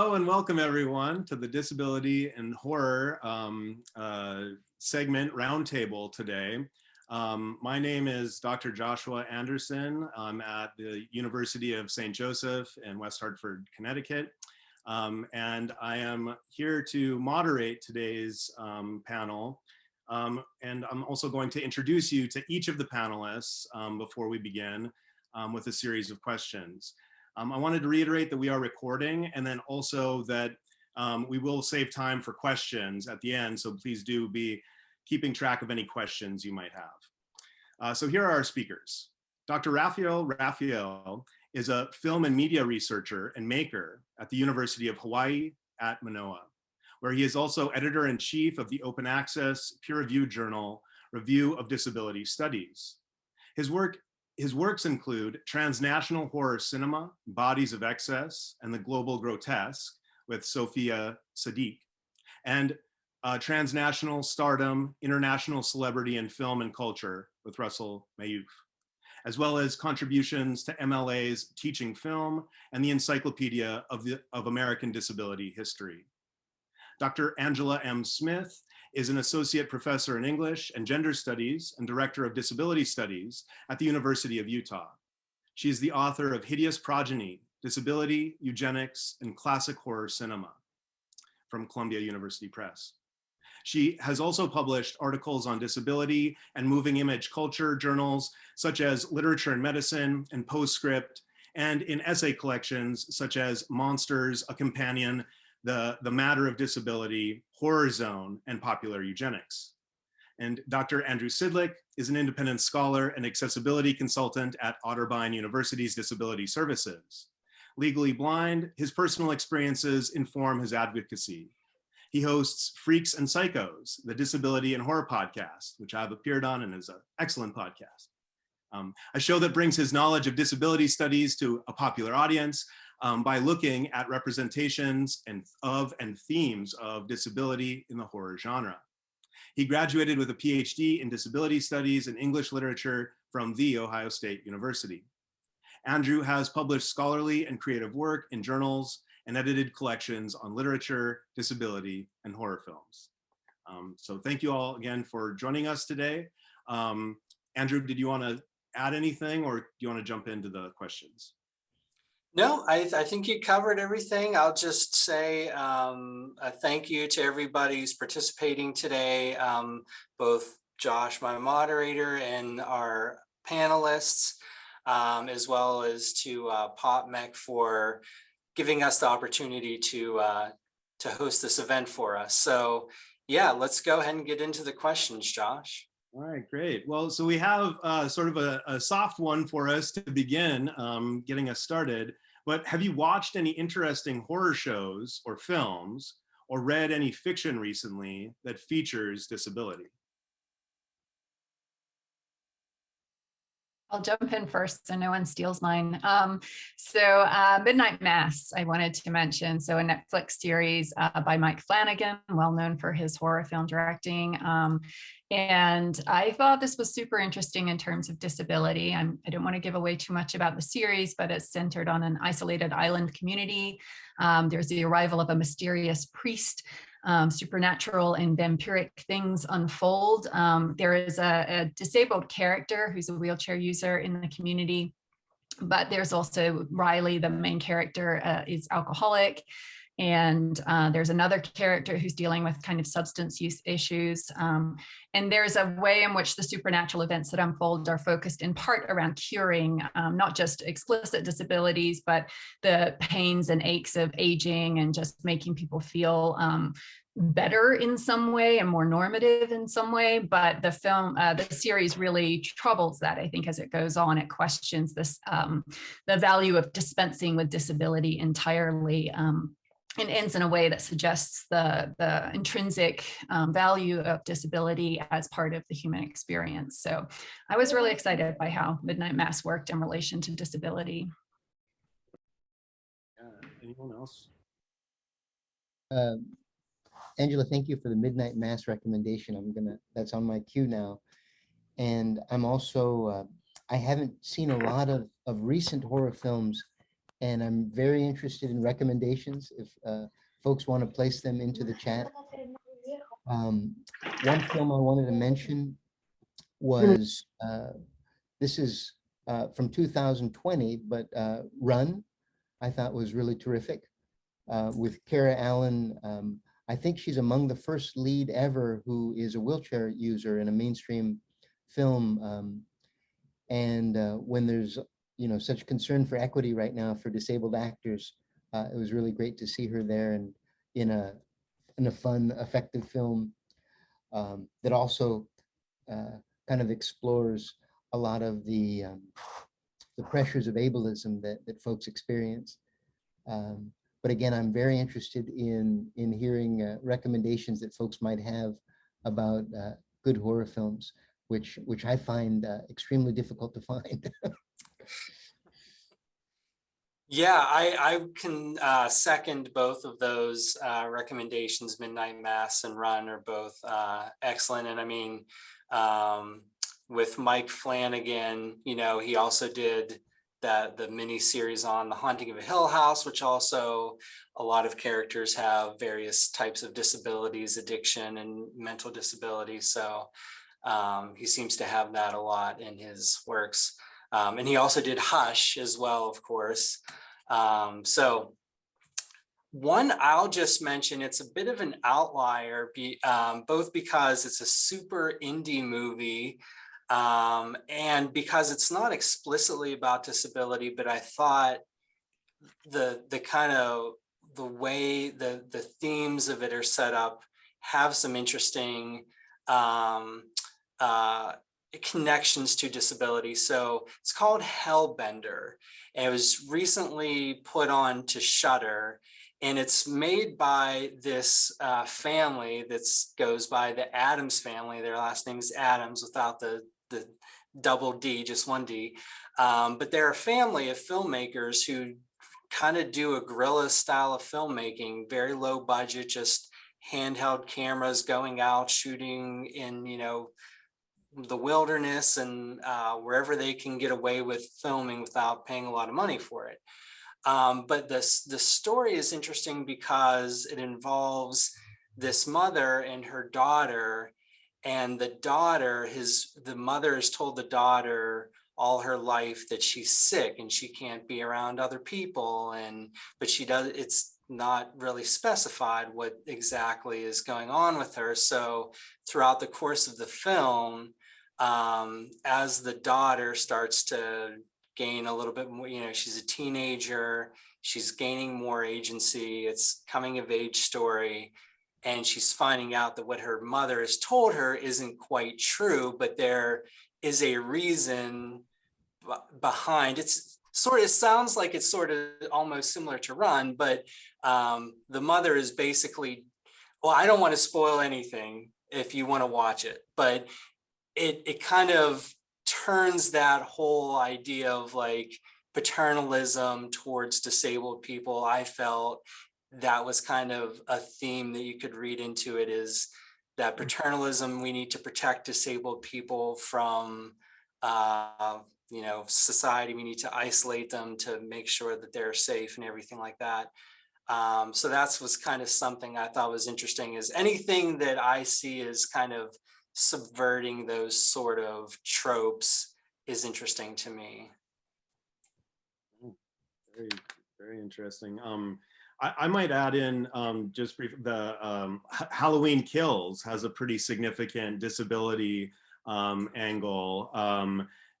Hello and welcome everyone to the Disability and Horror segment Roundtable today. My name is Dr. Joshua Anderson. I'm at the University of St. Joseph in West Hartford, Connecticut. And I am here to moderate today's panel. And I'm also going to introduce you to each of the panelists before we begin with a series of questions. I wanted to reiterate that we are recording, and then also that we will save time for questions at the end, so please do be keeping track of any questions you might have. So here are our speakers. Dr. Raphael is a film and media researcher and maker at the University of Hawaii at Mānoa, where he is also editor-in-chief of the open access peer-reviewed journal, Review of Disability Studies. His works include Transnational Horror Cinema, Bodies of Excess, and the Global Grotesque with Sophia Sadiq, and Transnational Stardom, International Celebrity in Film and Culture with Russell Mayuf, as well as contributions to MLA's Teaching Film and the Encyclopedia of American Disability History. Dr. Angela M. Smith is an associate professor in English and Gender Studies and director of Disability Studies at the University of Utah. She is the author of Hideous Progeny, Disability, Eugenics, and Classic Horror Cinema from Columbia University Press. She has also published articles on disability and moving image culture journals such as Literature and Medicine and Postscript, and in essay collections such as Monsters, A Companion, the Matter of Disability, Horror Zone, and Popular Eugenics. And Dr. Andrew Sidlick is an independent scholar and accessibility consultant at Otterbein University's Disability Services. Legally blind, his personal experiences inform his advocacy. He hosts Freaks and Psychos, the Disability and Horror podcast, which I've appeared on and is an excellent podcast. A show that brings his knowledge of disability studies to a popular audience by looking at representations and themes of disability in the horror genre. He graduated with a PhD in disability studies and English literature from The Ohio State University. Andrew has published scholarly and creative work in journals and edited collections on literature, disability, and horror films. So thank you all again for joining us today. Andrew, did you want to add anything, or do you want to jump into the questions? No, I think you covered everything. I'll just say a thank you to everybody who's participating today, both Josh, my moderator, and our panelists, as well as to PopMeC for giving us the opportunity to host this event for us. So yeah, let's go ahead and get into the questions, Josh. All right, great. Well, so we have sort of a soft one for us to begin getting us started, but have you watched any interesting horror shows or films or read any fiction recently that features disability? I'll jump in first so no one steals mine. Midnight Mass, I wanted to mention. So a Netflix series by Mike Flanagan, well known for his horror film directing. And I thought this was super interesting in terms of disability. I don't want to give away too much about the series, but it's centered on an isolated island community. There's the arrival of a mysterious priest. Supernatural and vampiric things unfold. There is a disabled character who's a wheelchair user in the community, but there's also Riley, the main character, is alcoholic. And there's another character who's dealing with kind of substance use issues. And there's a way in which the supernatural events that unfold are focused in part around curing, not just explicit disabilities, but the pains and aches of aging and just making people feel better in some way and more normative in some way. But the film, the series really troubles that, I think, as it goes on. It questions this, the value of dispensing with disability entirely. And ends in a way that suggests the intrinsic value of disability as part of the human experience. So I was really excited by how Midnight Mass worked in relation to disability. Anyone else? Angela, thank you for the Midnight Mass recommendation. That's on my queue now. And I'm also, I haven't seen a lot of recent horror films and I'm very interested in recommendations if folks want to place them into the chat. One film I wanted to mention was, this is from 2020, but Run, I thought was really terrific, with Kara Allen. I think she's among the first lead ever who is a wheelchair user in a mainstream film. And when there's, such concern for equity right now for disabled actors, it was really great to see her there and in a fun, effective film that also kind of explores a lot of the pressures of ableism that folks experience. But again, I'm very interested in hearing recommendations that folks might have about good horror films, which I find extremely difficult to find. Yeah, I can second both of those recommendations. Midnight Mass and Run are both excellent. And I mean, with Mike Flanagan, he also did the mini series on The Haunting of a Hill House, which also a lot of characters have various types of disabilities, addiction and mental disabilities. So he seems to have that a lot in his works. And he also did Hush as well, of course. So one I'll just mention, it's a bit of an outlier, both because it's a super indie movie and because it's not explicitly about disability, but I thought the way the themes of it are set up have some interesting connections to disability. So it's called Hellbender, and it was recently put on to Shudder, and it's made by this family that goes by the Adams family. Their last name is Adams without the double D, just one D. But they're a family of filmmakers who kind of do a guerrilla style of filmmaking, very low budget, just handheld cameras going out, shooting in, the wilderness and wherever they can get away with filming without paying a lot of money for it. But the story is interesting because it involves this mother and her daughter, and the mother has told the daughter all her life that she's sick and she can't be around other people, but she does. It's not really specified what exactly is going on with her. So throughout the course of the film, as the daughter starts to gain a little bit more, she's a teenager, she's gaining more agency, it's coming of age story, and she's finding out that what her mother has told her isn't quite true, but there is a reason behind it. It sounds like it's sort of almost similar to Run, but the mother is basically, well, I don't want to spoil anything if you want to watch it, but it kind of turns that whole idea of like paternalism towards disabled people. I felt that was kind of a theme that you could read into it, is that paternalism, we need to protect disabled people from society. We need to isolate them to make sure that they're safe and everything like that. So that's was kind of something I thought was interesting, is anything that I see as kind of subverting those sort of tropes is interesting to me. Very, very interesting. I might add in just brief, the Halloween Kills has a pretty significant disability angle,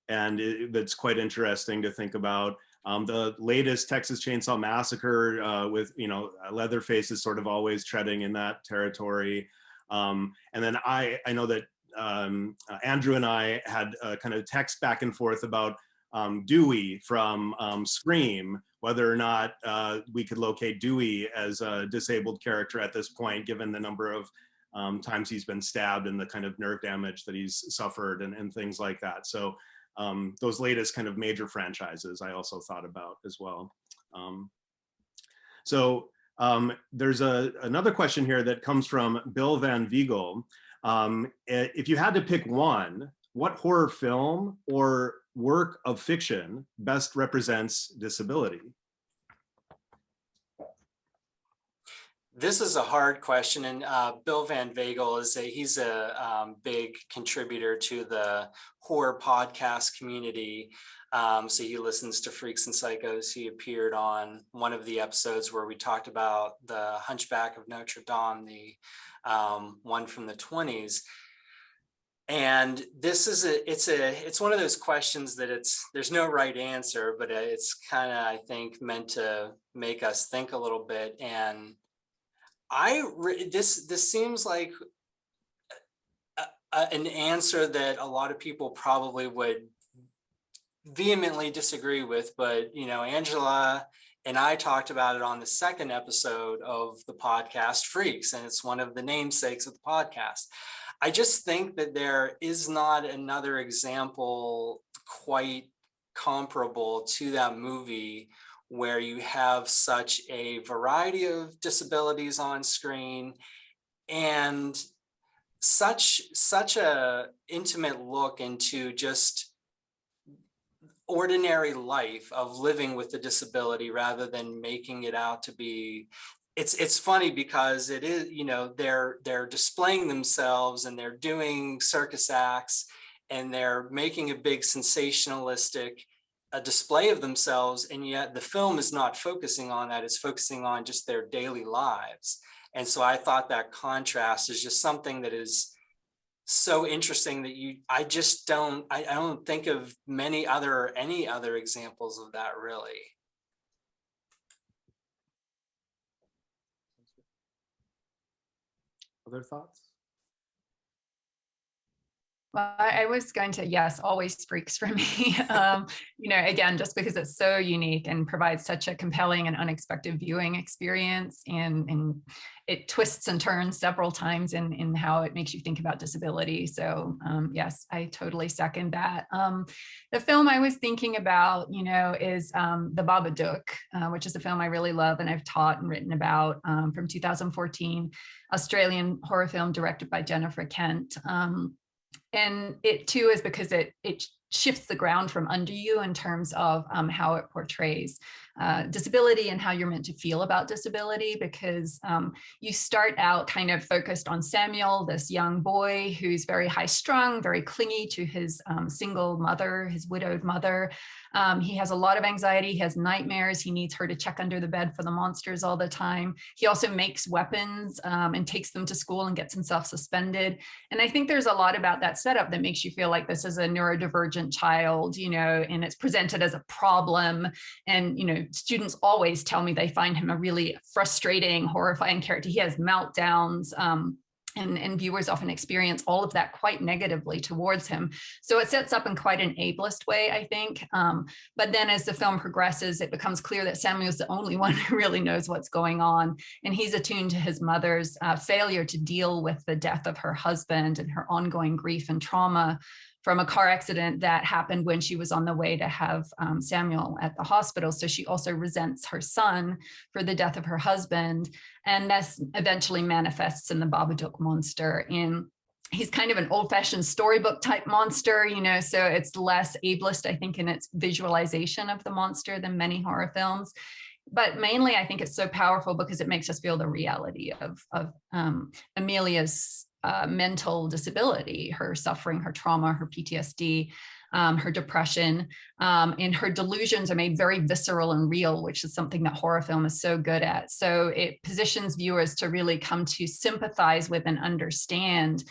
and that's quite interesting to think about. The latest Texas Chainsaw Massacre with, Leatherface is sort of always treading in that territory. And then I know that Andrew and I had a kind of text back and forth about Dewey from Scream, whether or not we could locate Dewey as a disabled character at this point, given the number of times he's been stabbed and the kind of nerve damage that he's suffered and things like that. So those latest kind of major franchises I also thought about as well. There's another question here that comes from Bill Van Viegel. If you had to pick one, what horror film or work of fiction best represents disability? This is a hard question, and Bill Van Vagel he's a big contributor to the horror podcast community. So he listens to Freaks and Psychos. He appeared on one of the episodes where we talked about the Hunchback of Notre Dame, the one from the 20s. And this is it's one of those questions that there's no right answer, but it's kind of, I think, meant to make us think a little bit. And this seems like an answer that a lot of people probably would vehemently disagree with, but Angela and I talked about it on the second episode of the podcast Freaks, and it's one of the namesakes of the podcast. I just think that there is not another example quite comparable to that movie where you have such a variety of disabilities on screen and such a intimate look into just ordinary life of living with a disability rather than making it out to be. It's funny because it is, they're displaying themselves and they're doing circus acts and they're making a big sensationalistic display of themselves, and yet the film is not focusing on that. It's focusing on just their daily lives. And so I thought that contrast is just something that is so interesting that I don't think of any other examples of that, really. Other thoughts? Well, I was going to, yes, always Freaks for me. Again, just because it's so unique and provides such a compelling and unexpected viewing experience, and it twists and turns several times in how it makes you think about disability. So yes, I totally second that. The film I was thinking about, is the Babadook, which is a film I really love and I've taught and written about, from 2014, Australian horror film directed by Jennifer Kent. And it too is because it shifts the ground from under you in terms of how it portrays disability and how you're meant to feel about disability, because you start out kind of focused on Samuel, this young boy who's very high strung, very clingy to his single mother, his widowed mother. He has a lot of anxiety. He has nightmares. He needs her to check under the bed for the monsters all the time. He also makes weapons and takes them to school and gets himself suspended. And I think there's a lot about that setup that makes you feel like this is a neurodivergent child, and it's presented as a problem. And, students always tell me they find him a really frustrating, horrifying character. He has meltdowns. And viewers often experience all of that quite negatively towards him. So it sets up in quite an ableist way, I think. But then as the film progresses, it becomes clear that Samuel's the only one who really knows what's going on. And he's attuned to his mother's failure to deal with the death of her husband and her ongoing grief and trauma from a car accident that happened when she was on the way to have Samuel at the hospital. So she also resents her son for the death of her husband. And this eventually manifests in the Babadook monster. He's kind of an old-fashioned storybook type monster, so it's less ableist, I think, in its visualization of the monster than many horror films. But mainly, I think it's so powerful because it makes us feel the reality of Amelia's mental disability, her suffering, her trauma, her PTSD, her depression, and her delusions are made very visceral and real, which is something that horror film is so good at. So it positions viewers to really come to sympathize with and understand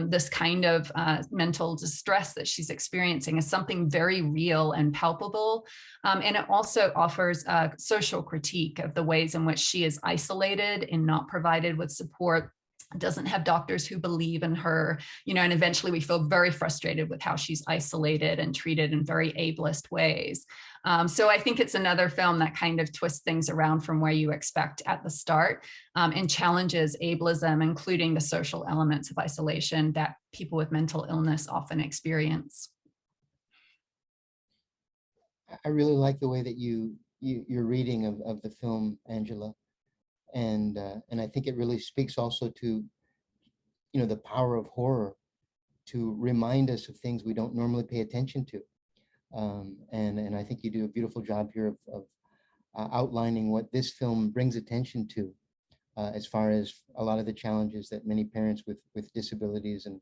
this kind of mental distress that she's experiencing as something very real and palpable. And it also offers a social critique of the ways in which she is isolated and not provided with support, doesn't have doctors who believe in her, and eventually we feel very frustrated with how she's isolated and treated in very ableist ways. So I think it's another film that kind of twists things around from where you expect at the start, and challenges ableism, including the social elements of isolation that people with mental illness often experience. I really like the way that your reading of the film, Angela. And I think it really speaks also to, the power of horror to remind us of things we don't normally pay attention to. And I think you do a beautiful job here of outlining what this film brings attention to as far as a lot of the challenges that many parents with disabilities and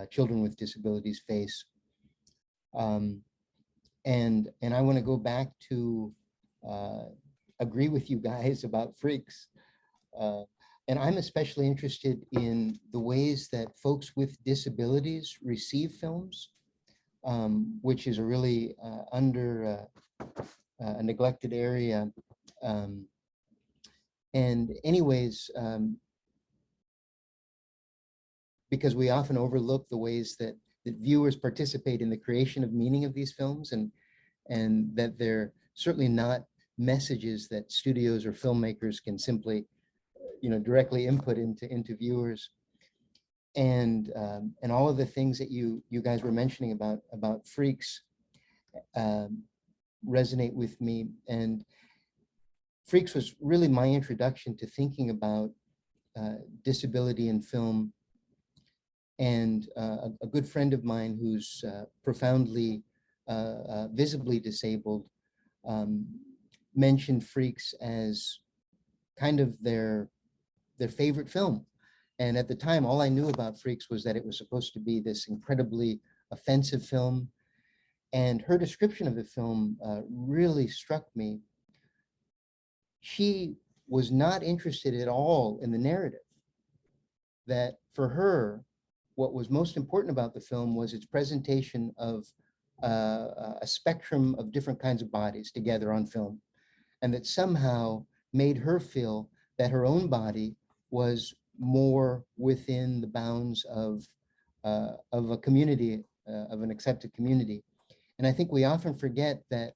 children with disabilities face. And I want to go back to agree with you guys about freaks. And I'm especially interested in the ways that folks with disabilities receive films, which is a really a neglected area. And anyways, because we often overlook the ways that viewers participate in the creation of meaning of these films, and that they're certainly not messages that studios or filmmakers can simply, directly input into viewers. And all of the things that you guys were mentioning about freaks resonate with me. And Freaks was really my introduction to thinking about disability in film. And a good friend of mine who's profoundly visibly disabled mentioned Freaks as kind of their favorite film. And at the time, all I knew about Freaks was that it was supposed to be this incredibly offensive film. And her description of the film really struck me. She was not interested at all in the narrative. That for her, what was most important about the film was its presentation of a spectrum of different kinds of bodies together on film. And that somehow made her feel that her own body was more within the bounds of a community, of an accepted community. And I think we often forget that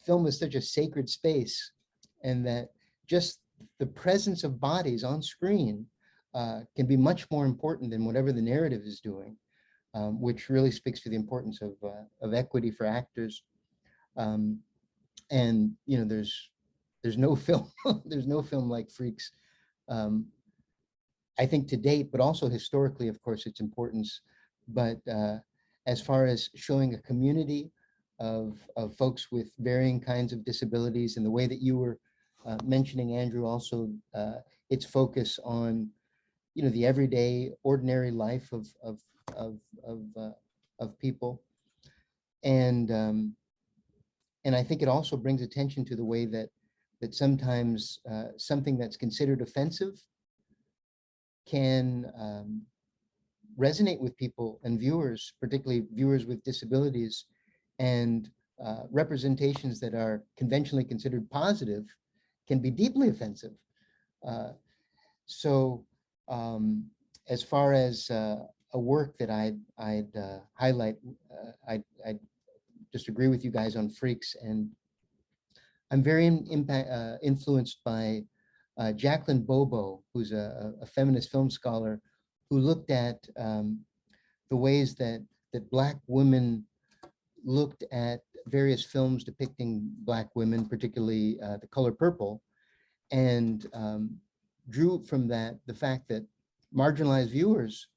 film is such a sacred space, and that just the presence of bodies on screen can be much more important than whatever the narrative is doing, which really speaks to the importance of equity for actors. And there's no film there's no film like Freaks, I think, to date, but also historically, of course, its importance. But as far as showing a community of folks with varying kinds of disabilities, and the way that you were mentioning, Andrew, also its focus on the everyday, ordinary life of people, and I think it also brings attention to the way that sometimes something that's considered offensive can resonate with people and viewers, particularly viewers with disabilities, and representations that are conventionally considered positive can be deeply offensive. So as far as a work that I'd highlight, I'd just agree with you guys on Freaks. And I'm very influenced by Jacqueline Bobo, who's a feminist film scholar, who looked at the ways that Black women looked at various films depicting Black women, particularly The Color Purple, and drew from that the fact that marginalized viewers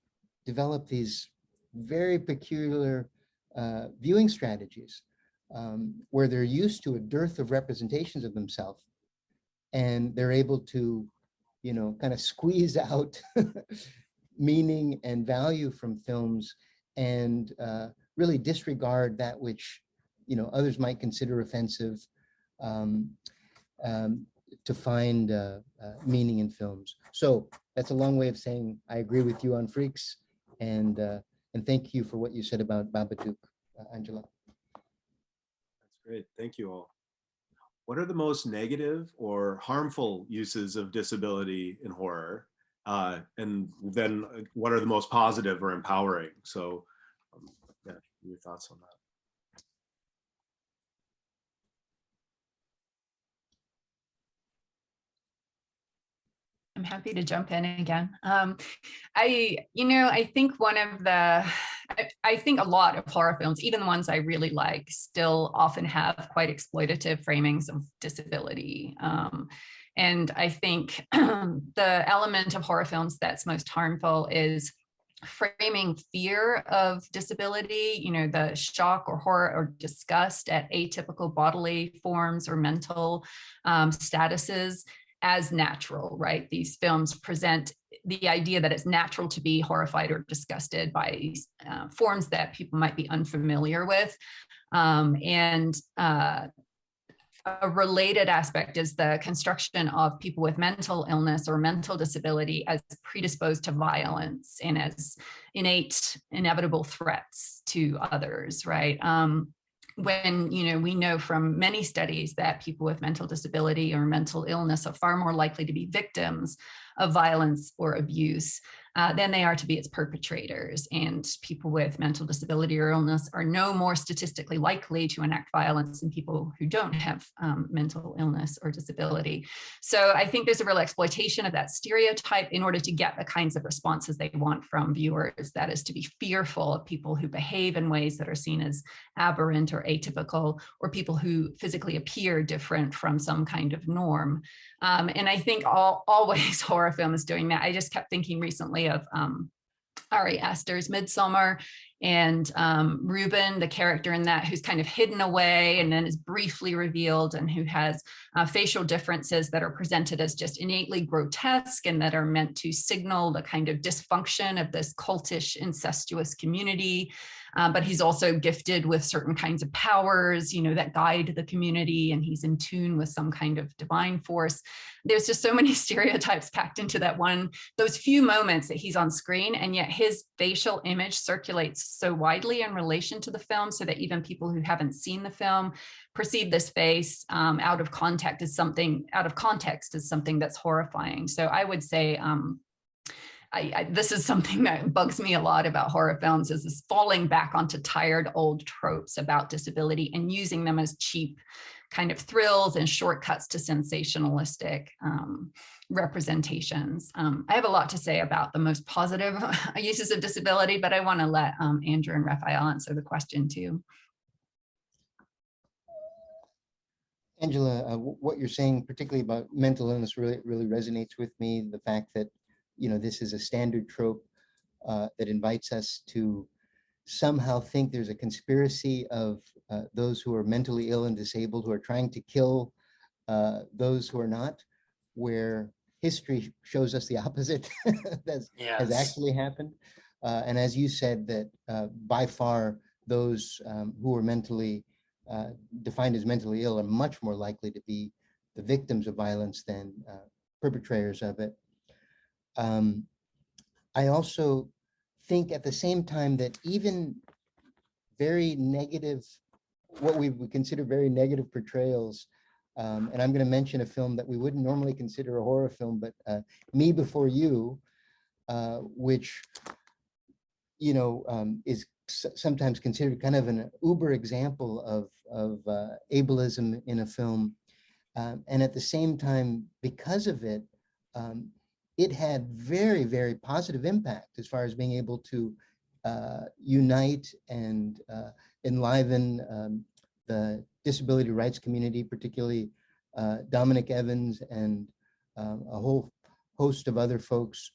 develop these very peculiar viewing strategies where they're used to a dearth of representations of themselves, and they're able to, kind of squeeze out meaning and value from films, and really disregard that which, others might consider offensive, to find meaning in films. So that's a long way of saying I agree with you on Freaks, and thank you for what you said about Babadook, Angela. That's great. Thank you all. What are the most negative or harmful uses of disability in horror? And then what are the most positive or empowering? So yeah, your thoughts on that. I'm happy to jump in again. I think I think a lot of horror films, even the ones I really like, still often have quite exploitative framings of disability. And I think the element of horror films that's most harmful is framing fear of disability, the shock or horror or disgust at atypical bodily forms or mental statuses, as natural, right? These films present the idea that it's natural to be horrified or disgusted by forms that people might be unfamiliar with. A related aspect is the construction of people with mental illness or mental disability as predisposed to violence and as innate, inevitable threats to others, right? When, we know from many studies that people with mental disability or mental illness are far more likely to be victims of violence or abuse than they are to be its perpetrators. And people with mental disability or illness are no more statistically likely to enact violence than people who don't have mental illness or disability. So I think there's a real exploitation of that stereotype in order to get the kinds of responses they want from viewers. That is, to be fearful of people who behave in ways that are seen as aberrant or atypical, or people who physically appear different from some kind of norm. And I think always horror film is doing that. I just kept thinking recently of Ari Aster's Midsommar, and Ruben, the character in that, who's kind of hidden away and then is briefly revealed, and who has facial differences that are presented as just innately grotesque and that are meant to signal the kind of dysfunction of this cultish, incestuous community. But he's also gifted with certain kinds of powers, that guide the community, and he's in tune with some kind of divine force. There's just so many stereotypes packed into those few moments that he's on screen, and yet his facial image circulates so widely in relation to the film, so that even people who haven't seen the film perceive this face out of context as something that's horrifying. So I would say this is something that bugs me a lot about horror films, is this falling back onto tired old tropes about disability and using them as cheap kind of thrills and shortcuts to sensationalistic representations. I have a lot to say about the most positive uses of disability, but I want to let Andrew and Raphael answer the question too. Angela, what you're saying, particularly about mental illness, really resonates with me. The fact that this is a standard trope that invites us to somehow think there's a conspiracy of those who are mentally ill and disabled who are trying to kill those who are not, where history shows us the opposite has actually happened. And as you said, that by far those who are mentally defined as mentally ill are much more likely to be the victims of violence than perpetrators of it. I also think at the same time that even very negative, what we would consider very negative portrayals, and I'm going to mention a film that we wouldn't normally consider a horror film, but Me Before You, which, is sometimes considered kind of an uber example of ableism in a film. And at the same time, because of it, it had very, very positive impact as far as being able to unite and enliven the disability rights community, particularly Dominic Evans and a whole host of other folks,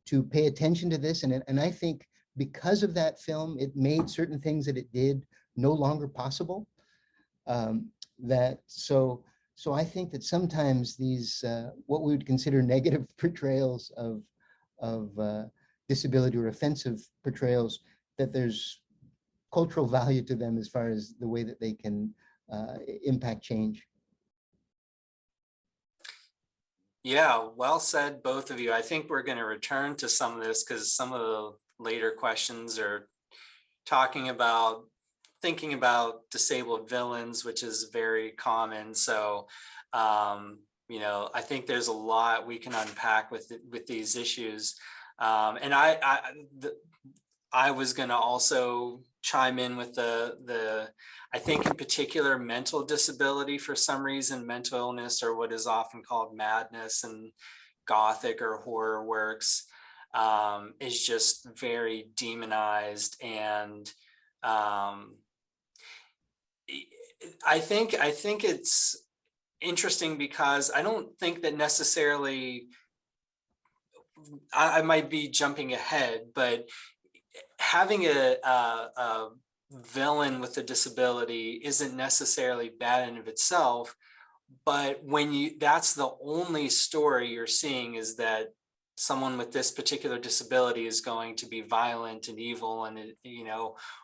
to pay attention to this. And I think because of that film, it made certain things that it did no longer possible. So I think that sometimes these, what we would consider negative portrayals of disability or offensive portrayals, that there's cultural value to them as far as the way that they can impact change. Yeah, well said, both of you. I think we're going to return to some of this because some of the later questions are thinking about disabled villains, which is very common. So, I think there's a lot we can unpack with these issues. And I was going to also chime in with I think in particular, mental disability, for some reason, mental illness, or what is often called madness in Gothic or horror works, is just very demonized. And I think it's interesting because I don't think that necessarily, I might be jumping ahead, but having a villain with a disability isn't necessarily bad in of itself. but that's the only story you're seeing, is that someone with this particular disability is going to be violent and evil and,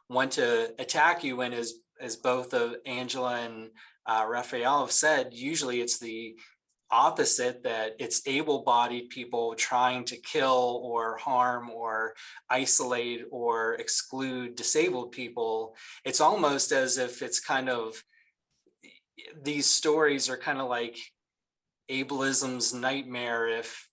want to attack you. And as both of Angela and Raphael have said, usually it's the opposite, that it's able-bodied people trying to kill or harm or isolate or exclude disabled people. It's almost as if it's kind of, these stories are kind of like ableism's nightmare, if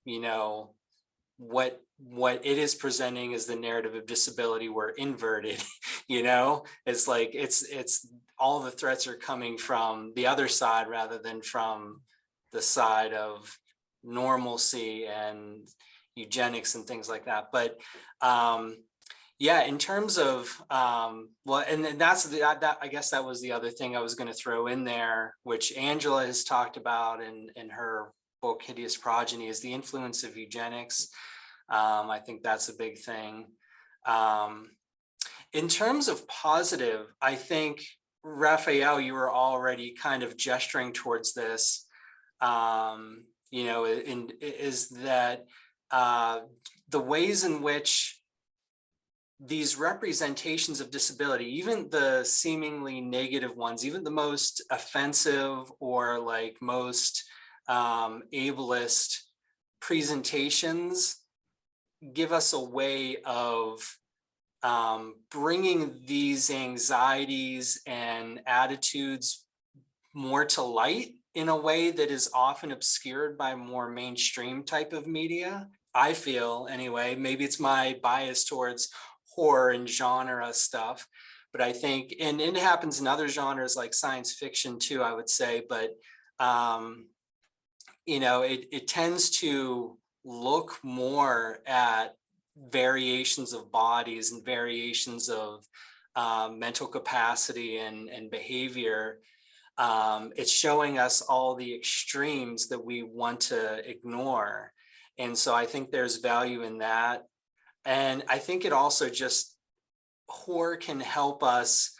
what it is presenting as the narrative of disability were inverted. It's like it's all the threats are coming from the other side rather than from the side of normalcy and eugenics and things like that. But yeah, in terms of well, and then that I guess that was the other thing I was going to throw in there, which Angela has talked about in her book Hideous Progeny, is the influence of eugenics. I think that's a big thing. In terms of positive, I think, Raphael, you were already kind of gesturing towards this, is that the ways in which these representations of disability, even the seemingly negative ones, even the most offensive or like most ableist presentations, give us a way of bringing these anxieties and attitudes more to light in a way that is often obscured by more mainstream type of media. I feel, anyway, maybe it's my bias towards horror and genre stuff, but I think, and it happens in other genres like science fiction too, I would say, but it tends to look more at variations of bodies and variations of mental capacity and behavior. It's showing us all the extremes that we want to ignore. And so I think there's value in that. And I think it also just, horror can help us,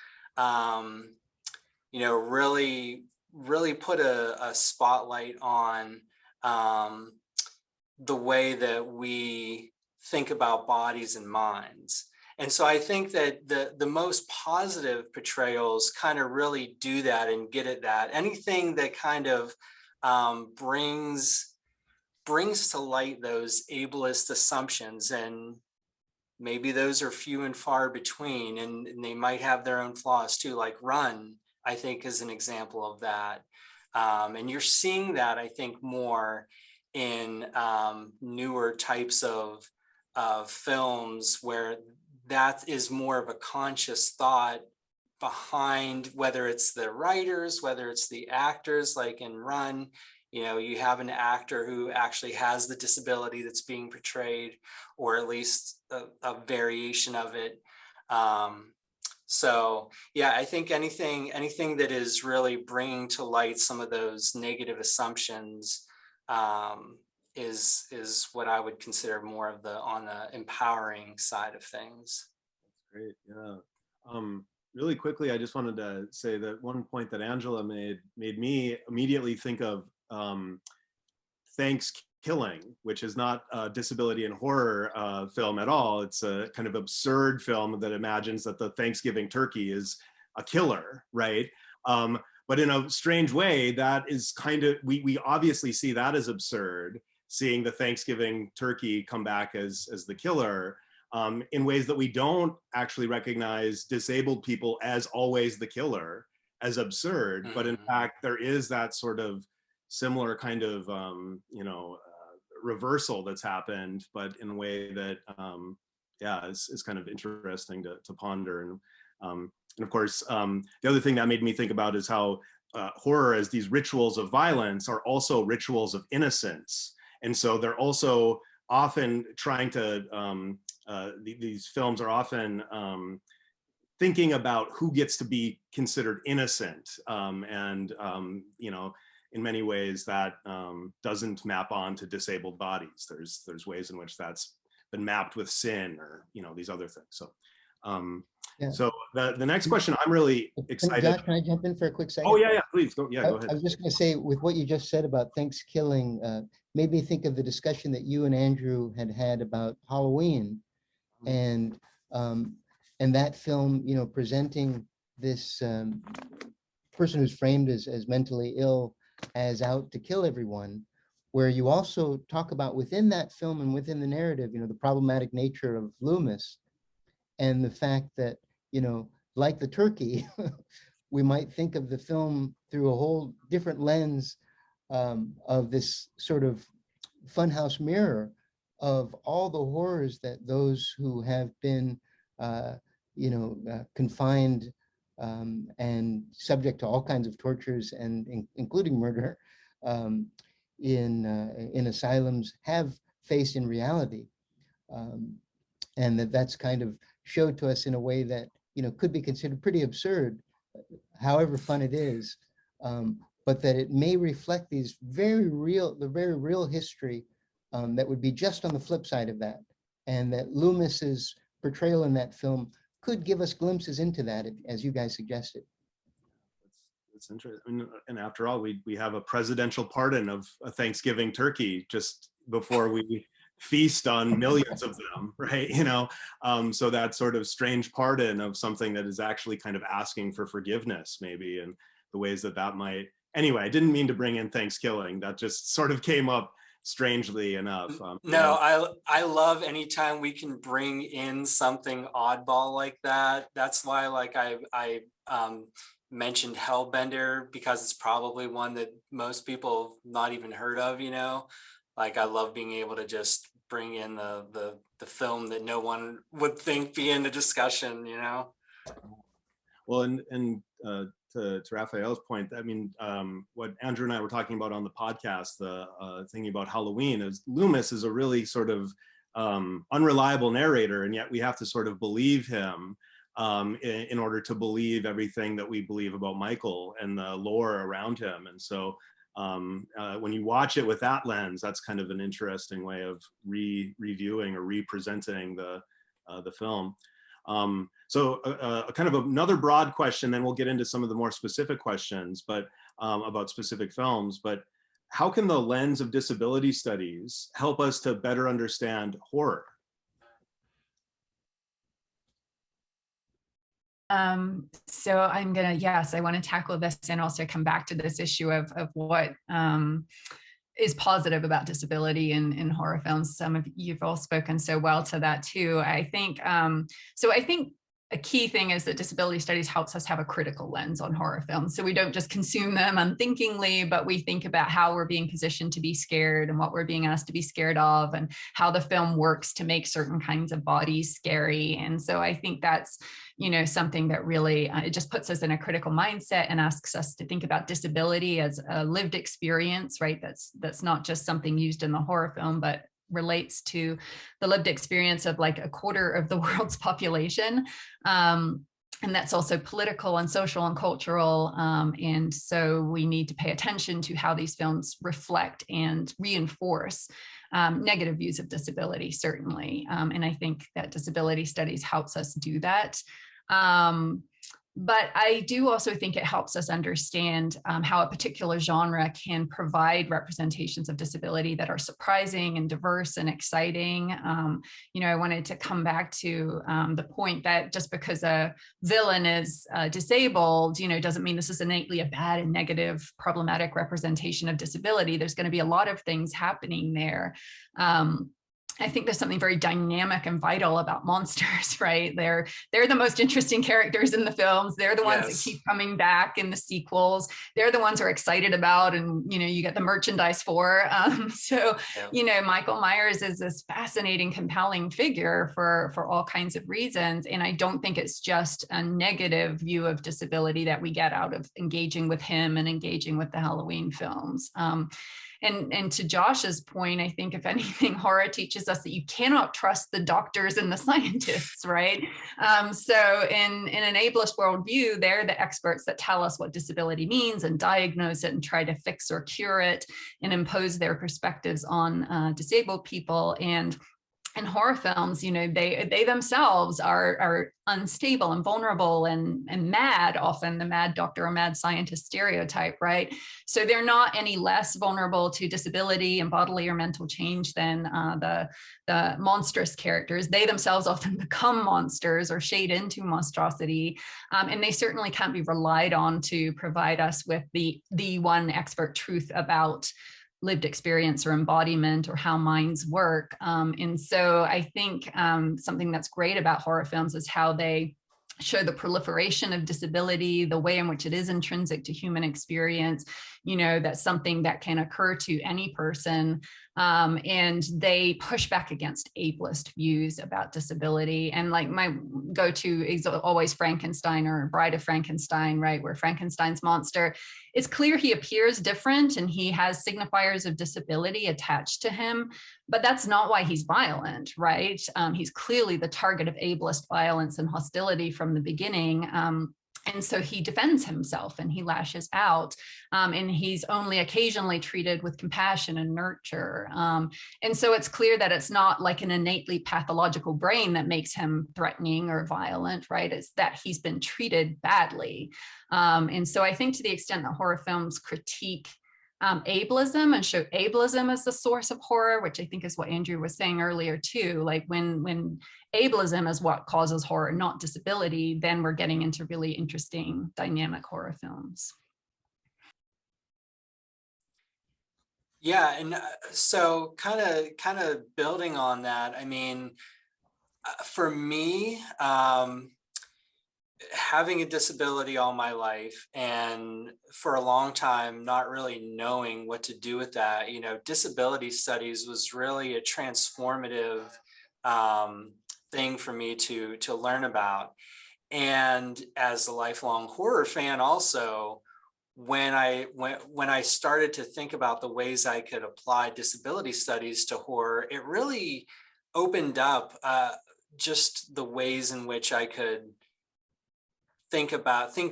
really put a spotlight on the way that we think about bodies and minds. And so I think that the most positive portrayals kind of really do that and get at that. Anything that kind of brings to light those ableist assumptions, and maybe those are few and far between, and they might have their own flaws too, like Run, I think, is an example of that. And you're seeing that, I think, more in newer types of films, where that is more of a conscious thought behind, whether it's the writers, whether it's the actors. Like in Run, you have an actor who actually has the disability that's being portrayed, or at least a variation of it. So yeah, I think anything that is really bringing to light some of those negative assumptions is what I would consider more of on the empowering side of things. That's great. Yeah. Really quickly, I just wanted to say that one point that Angela made me immediately think of Thanksgiving, which is not a disability and horror film at all. It's a kind of absurd film that imagines that the Thanksgiving turkey is a killer, right? But in a strange way, that is kind of, we obviously see that as absurd, seeing the Thanksgiving turkey come back as the killer, in ways that we don't actually recognize disabled people as always the killer, as absurd. But in fact, there is that sort of similar kind of, reversal that's happened, but in a way that, is kind of interesting to ponder. And of course, the other thing that made me think about is how horror, as these rituals of violence, are also rituals of innocence. And so they're also often trying to, these films are often thinking about who gets to be considered innocent. In many ways that doesn't map onto disabled bodies. There's ways in which that's been mapped with sin, or these other things. So Yeah. So the next question, I'm really excited. Josh, can I jump in for a quick second? Oh yeah, please go. Yeah, go ahead. I was just going to say, with what you just said about Thanksgiving, made me think of the discussion that you and Andrew had about Halloween, and that film, you know, presenting this person who's framed as mentally ill as out to kill everyone, where you also talk about within that film and within the narrative, you know, the problematic nature of Loomis, and the fact that, you know, like the turkey, we might think of the film through a whole different lens of this sort of funhouse mirror of all the horrors that those who have been, confined and subject to all kinds of tortures and including murder in asylums have faced in reality, and that's kind of showed to us in a way that, you know, could be considered pretty absurd, however fun it is, but that it may reflect the very real history that would be just on the flip side of that, and that Loomis's portrayal in that film could give us glimpses into that, as you guys suggested. It's interesting, and after all, we have a presidential pardon of a Thanksgiving turkey just before we feast on millions of them, right? You know, so that sort of strange pardon of something that is actually kind of asking for forgiveness, maybe, and the ways that might. Anyway, I didn't mean to bring in Thanksgiving. That just sort of came up strangely enough. No, I love anytime we can bring in something oddball like that. That's why, like, I mentioned Hellbender, because it's probably one that most people have not even heard of, you know. Like, I love being able to just bring in the film that no one would think be in the discussion, you know. Well, and to Raphael's point, I mean, what Andrew and I were talking about on the podcast, the thing about Halloween, is Loomis is a really sort of unreliable narrator, and yet we have to sort of believe him in order to believe everything that we believe about Michael and the lore around him. And so when you watch it with that lens, that's kind of an interesting way of reviewing or representing the film. So kind of another broad question, then we'll get into some of the more specific questions, but about specific films. But how can the lens of disability studies help us to better understand horror? So I'm gonna, yes, I want to tackle this and also come back to this issue of what is positive about disability in horror films. Some of you've all spoken so well to that too. I think, so I think a key thing is that disability studies helps us have a critical lens on horror films. So we don't just consume them unthinkingly, but we think about how we're being positioned to be scared and what we're being asked to be scared of and how the film works to make certain kinds of bodies scary. And so I think that's, you know, something that really, it just puts us in a critical mindset and asks us to think about disability as a lived experience, right? That's not just something used in the horror film, but relates to the lived experience of like a quarter of the world's population. And that's also political and social and cultural. And so we need to pay attention to how these films reflect and reinforce negative views of disability, certainly. And I think that disability studies helps us do that. But I do also think it helps us understand how a particular genre can provide representations of disability that are surprising and diverse and exciting. You know, I wanted to come back to the point that just because a villain is disabled, you know, doesn't mean this is innately a bad and negative, problematic representation of disability. There's going to be a lot of things happening there. I think there's something very dynamic and vital about monsters, right? They're the most interesting characters in the films. They're the ones that keep coming back in the sequels. They're the ones we're excited about, and you know, you get the merchandise for. You know, Michael Myers is this fascinating, compelling figure for all kinds of reasons. And I don't think it's just a negative view of disability that we get out of engaging with him and engaging with the Halloween films. And to Josh's point, I think if anything, horror teaches us that you cannot trust the doctors and the scientists, right? So in an ableist worldview, they're the experts that tell us what disability means and diagnose it and try to fix or cure it and impose their perspectives on disabled people. And in horror films, you know, they themselves are unstable and vulnerable and mad, often the mad doctor or mad scientist stereotype, right? So they're not any less vulnerable to disability and bodily or mental change than the monstrous characters. They themselves often become monsters or shade into monstrosity, and they certainly can't be relied on to provide us with the one expert truth about lived experience or embodiment or how minds work. And so I think something that's great about horror films is how they show the proliferation of disability, the way in which it is intrinsic to human experience, you know, that's something that can occur to any person. And they push back against ableist views about disability. And like my go-to is always Frankenstein or Bride of Frankenstein, right? Where Frankenstein's monster, it's clear he appears different and he has signifiers of disability attached to him, but that's not why he's violent, right? He's clearly the target of ableist violence and hostility from the beginning. And so he defends himself and he lashes out, and he's only occasionally treated with compassion and nurture. And so it's clear that it's not like an innately pathological brain that makes him threatening or violent, right? It's that he's been treated badly. And so I think to the extent that horror films critique ableism and show ableism as the source of horror, which I think is what Andrew was saying earlier too, like when ableism is what causes horror, not disability, then we're getting into really interesting dynamic horror films. Yeah, and so kind of building on that, I mean, for me, having a disability all my life and for a long time not really knowing what to do with that, you know, disability studies was really a transformative thing for me to learn about. And as a lifelong horror fan also, when I started to think about the ways I could apply disability studies to horror, it really opened up just the ways in which I could think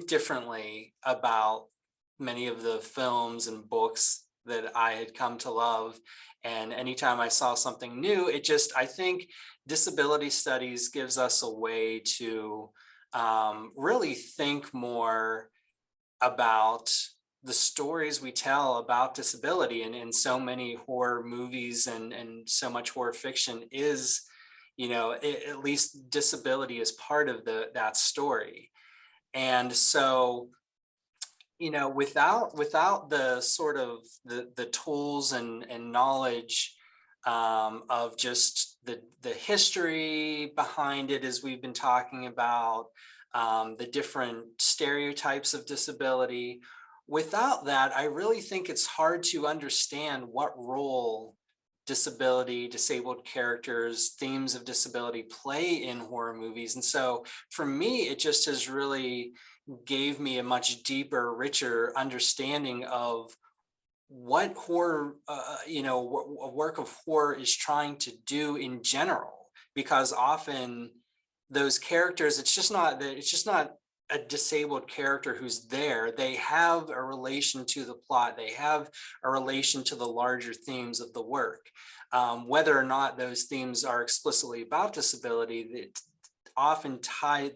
differently about many of the films and books that I had come to love. And anytime I saw something new, I think disability studies gives us a way to really think more about the stories we tell about disability. And in so many horror movies and so much horror fiction is, you know, at least disability is part of that story. And so, you know, without the sort of the tools and knowledge of just the history behind it, as we've been talking about, the different stereotypes of disability, without that, I really think it's hard to understand what role disability, disabled characters, themes of disability play in horror movies. And so for me, it just has really gave me a much deeper, richer understanding of what horror, you know, a work of horror is trying to do in general, because often those characters, it's just not a disabled character who's there. They have a relation to the plot. They have a relation to the larger themes of the work. Whether or not those themes are explicitly about disability, they often tie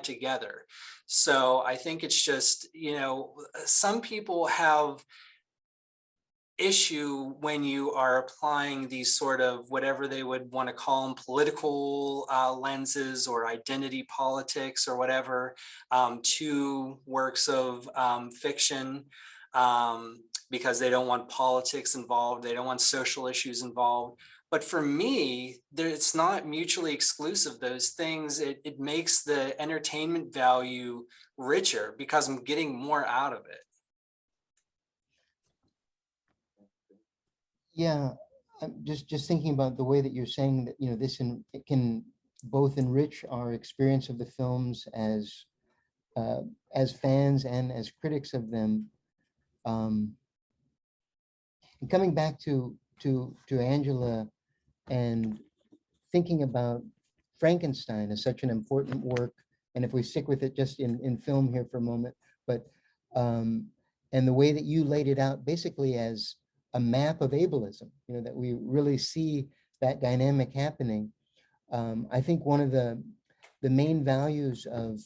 together. So I think it's just, you know, some people have issue when you are applying these sort of whatever they would want to call them political lenses or identity politics or whatever to works of fiction because they don't want politics involved, they don't want social issues involved. But for me, it's not mutually exclusive, those things. It makes the entertainment value richer because I'm getting more out of it. Yeah, I'm just thinking about the way that you're saying that, you know, it can both enrich our experience of the films as fans and as critics of them. And coming back to Angela and thinking about Frankenstein as such an important work, and if we stick with it just in film here for a moment, but and the way that you laid it out basically as a map of ableism, you know, that we really see that dynamic happening. I think one of the main values of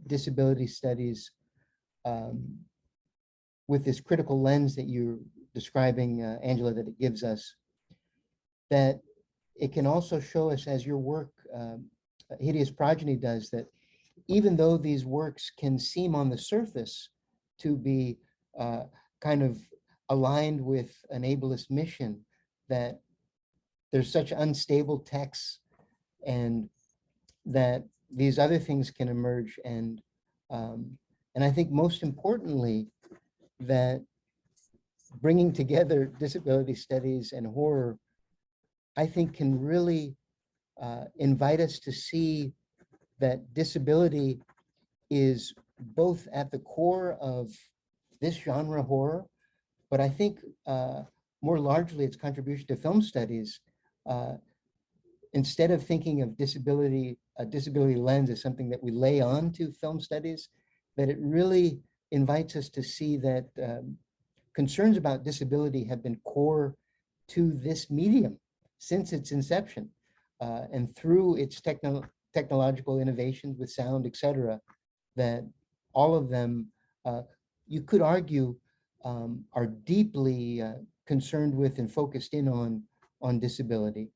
disability studies, with this critical lens that you're describing, Angela, that it gives us, that it can also show us, as your work, Hideous Progeny does, that even though these works can seem on the surface to be kind of aligned with an ableist mission, that there's such unstable texts, and that these other things can emerge. And I think most importantly, that bringing together disability studies and horror, I think, can really invite us to see that disability is both at the core of this genre, horror, but I think more largely its contribution to film studies. Instead of thinking of disability, a disability lens as something that we lay on to film studies, that it really invites us to see that concerns about disability have been core to this medium since its inception, and through its technological innovations with sound, etc., that all of them, you could argue, are deeply concerned with and focused in on disability,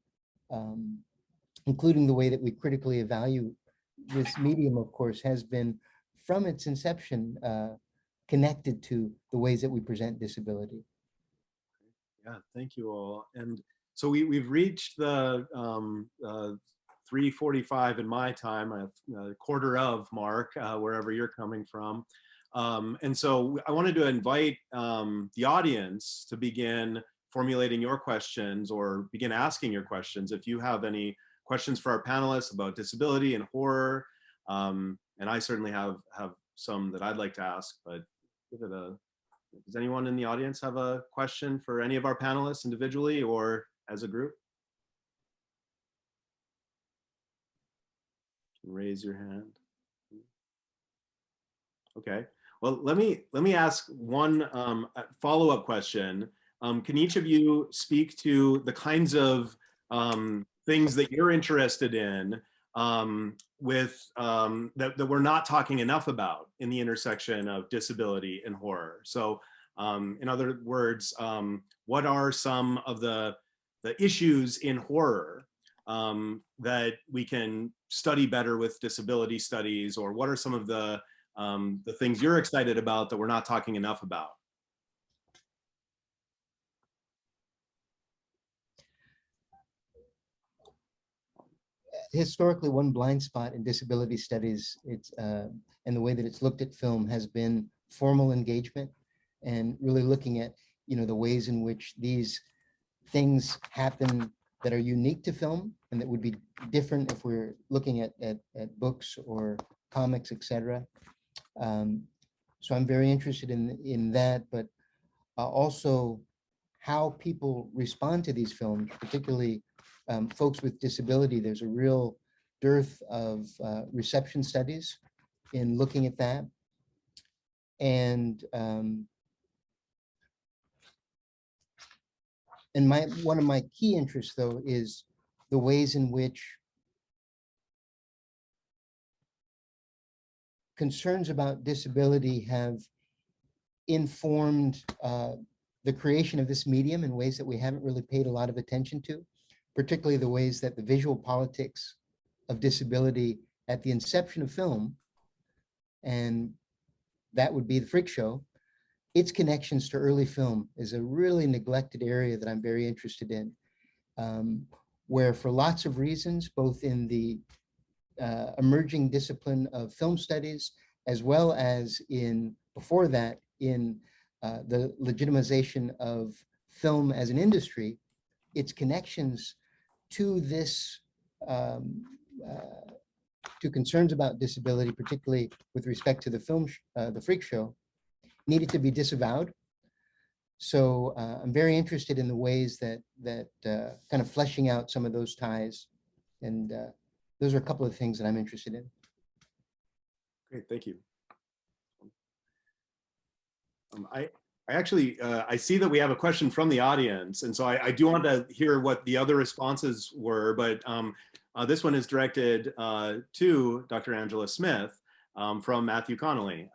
including the way that we critically evaluate this medium, of course, has been from its inception connected to the ways that we present disability. Yeah, thank you all. And so we've reached the 3:45 in my time, a quarter of mark, wherever you're coming from. And so I wanted to invite the audience to begin formulating your questions or begin asking your questions. If you have any questions for our panelists about disability and horror, and I certainly have some that I'd like to ask, but give it a, does anyone in the audience have a question for any of our panelists individually or as a group? Raise your hand. Okay. Well, let me ask one follow-up question. Can each of you speak to the kinds of things that you're interested in that we're not talking enough about in the intersection of disability and horror? So in other words, what are some of the issues in horror that we can study better with disability studies, or what are some of the things you're excited about that we're not talking enough about? Historically, one blind spot in disability studies, it's and the way that it's looked at film, has been formal engagement, and really looking at, the ways in which these things happen that are unique to film and that would be different if we're looking at books or comics, etc. So I'm very interested in that, but also how people respond to these films, particularly folks with disability. There's a real dearth of reception studies in looking at that. And one of my key interests, though, is the ways in which concerns about disability have informed the creation of this medium in ways that we haven't really paid a lot of attention to, particularly the ways that the visual politics of disability at the inception of film, and that would be the freak show, its connections to early film is a really neglected area that I'm very interested in, where for lots of reasons, both in the emerging discipline of film studies, as well as before that, in the legitimization of film as an industry, its connections to this, to concerns about disability, particularly with respect to the film, the freak show, needed to be disavowed. So I'm very interested in the ways that kind of fleshing out some of those ties, and those are a couple of things that I'm interested in. Great, thank you. I actually, I see that we have a question from the audience, and so I do want to hear what the other responses were, but this one is directed to Dr. Angela Smith from Matthew Connolly,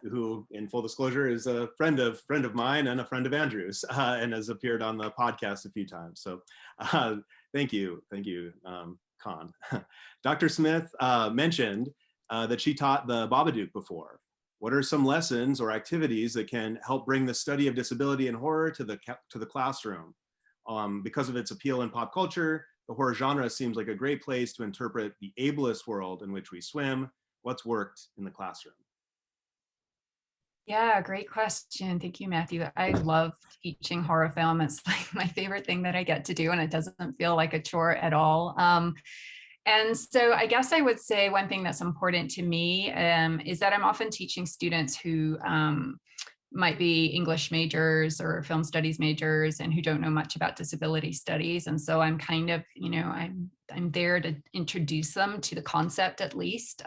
who, in full disclosure, is a friend of mine and a friend of Andrew's, and has appeared on the podcast a few times. So thank you, Con. Dr. Smith mentioned that she taught the Babadook before. What are some lessons or activities that can help bring the study of disability and horror to the classroom? Because of its appeal in pop culture, the horror genre seems like a great place to interpret the ableist world in which we swim. What's worked in the classroom? Yeah, great question. Thank you, Matthew. I love teaching horror film. It's like my favorite thing that I get to do, and it doesn't feel like a chore at all. And so I guess I would say one thing that's important to me is that I'm often teaching students who might be English majors or film studies majors and who don't know much about disability studies. And so I'm kind of, I'm there to introduce them to the concept at least.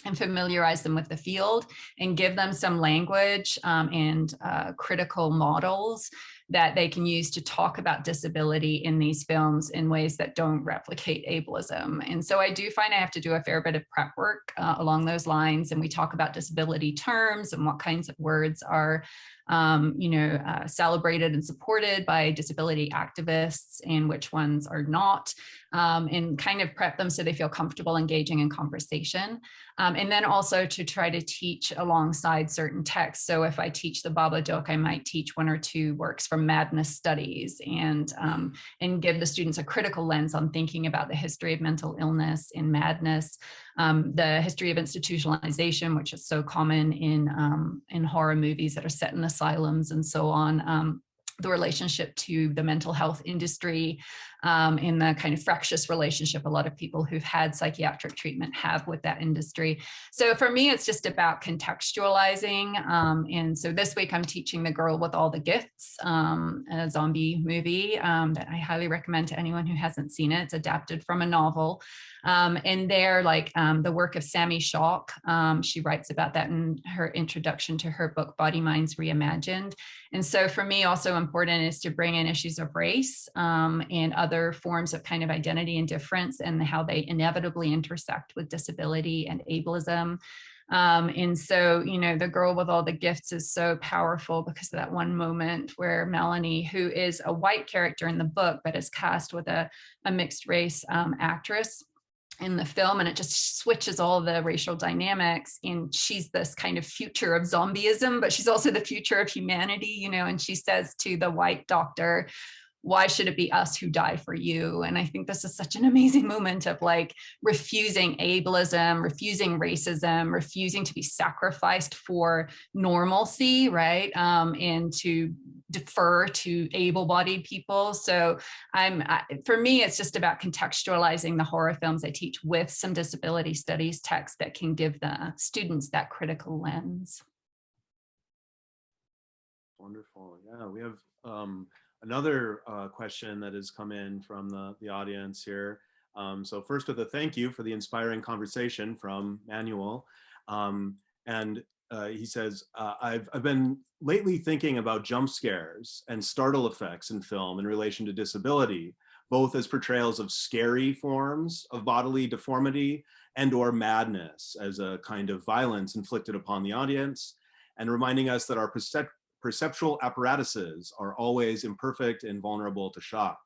And familiarize them with the field and give them some language and critical models that they can use to talk about disability in these films in ways that don't replicate ableism. And so I do find I have to do a fair bit of prep work along those lines. And we talk about disability terms and what kinds of words are celebrated and supported by disability activists and which ones are not, and kind of prep them so they feel comfortable engaging in conversation. And then also to try to teach alongside certain texts. So if I teach the Babadook, I might teach one or two works from madness studies and give the students a critical lens on thinking about the history of mental illness and madness, the history of institutionalization, which is so common in horror movies that are set in asylums and so on. The relationship to the mental health industry, in the kind of fractious relationship a lot of people who've had psychiatric treatment have with that industry. So for me, it's just about contextualizing. And so this week I'm teaching The Girl with All the Gifts, a zombie movie that I highly recommend to anyone who hasn't seen it. It's adapted from a novel. And they're like the work of Sammy Shock. She writes about that in her introduction to her book, Body Minds Reimagined. And so for me, also important is to bring in issues of race and other forms of kind of identity and difference and how they inevitably intersect with disability and ableism. And so, The Girl with All the Gifts is so powerful because of that one moment where Melanie, who is a white character in the book, but is cast with a mixed race actress in the film, and it just switches all the racial dynamics, and she's this kind of future of zombieism, but she's also the future of humanity, and she says to the white doctor, why should it be us who die for you? And I think this is such an amazing moment of like refusing ableism, refusing racism, refusing to be sacrificed for normalcy, right? And to defer to able-bodied people. So for me, it's just about contextualizing the horror films I teach with some disability studies text that can give the students that critical lens. Wonderful. Yeah, we have another question that has come in from the audience here. So first with a thank you for the inspiring conversation from Manuel. And he says, I've been lately thinking about jump scares and startle effects in film in relation to disability, both as portrayals of scary forms of bodily deformity and or madness as a kind of violence inflicted upon the audience, and reminding us that our perceptual apparatuses are always imperfect and vulnerable to shock.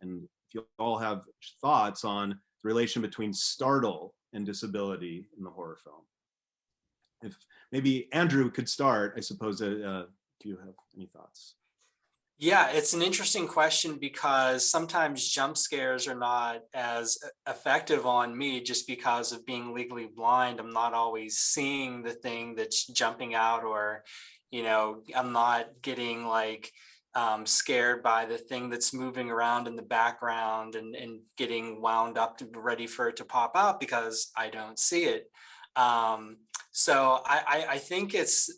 And if you all have thoughts on the relation between startle and disability in the horror film. If maybe Andrew could start, I suppose, if you have any thoughts. Yeah, it's an interesting question because sometimes jump scares are not as effective on me just because of being legally blind. I'm not always seeing the thing that's jumping out, or I'm not getting like scared by the thing that's moving around in the background and getting wound up to be ready for it to pop out because I don't see it. So I think it's,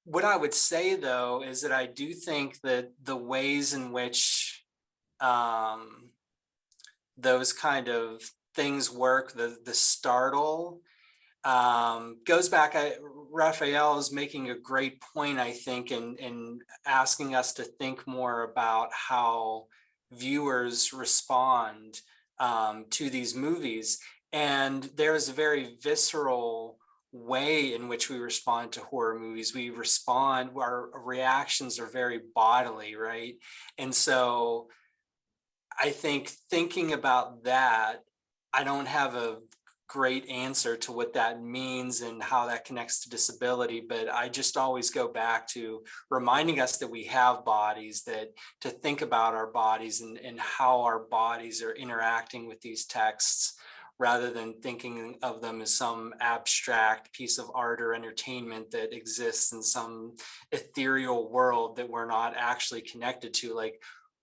what I would say though, is that I do think that the ways in which those kind of things work, the startle, goes back Raphael is making a great point, I think, in asking us to think more about how viewers respond to these movies. And there's a very visceral way in which we respond to horror movies. Our reactions are very bodily, right? And so I think thinking about that, I don't have a great answer to what that means and how that connects to disability, but I just always go back to reminding us that we have bodies, that to think about our bodies and how our bodies are interacting with these texts, rather than thinking of them as some abstract piece of art or entertainment that exists in some ethereal world that we're not actually connected to. Like,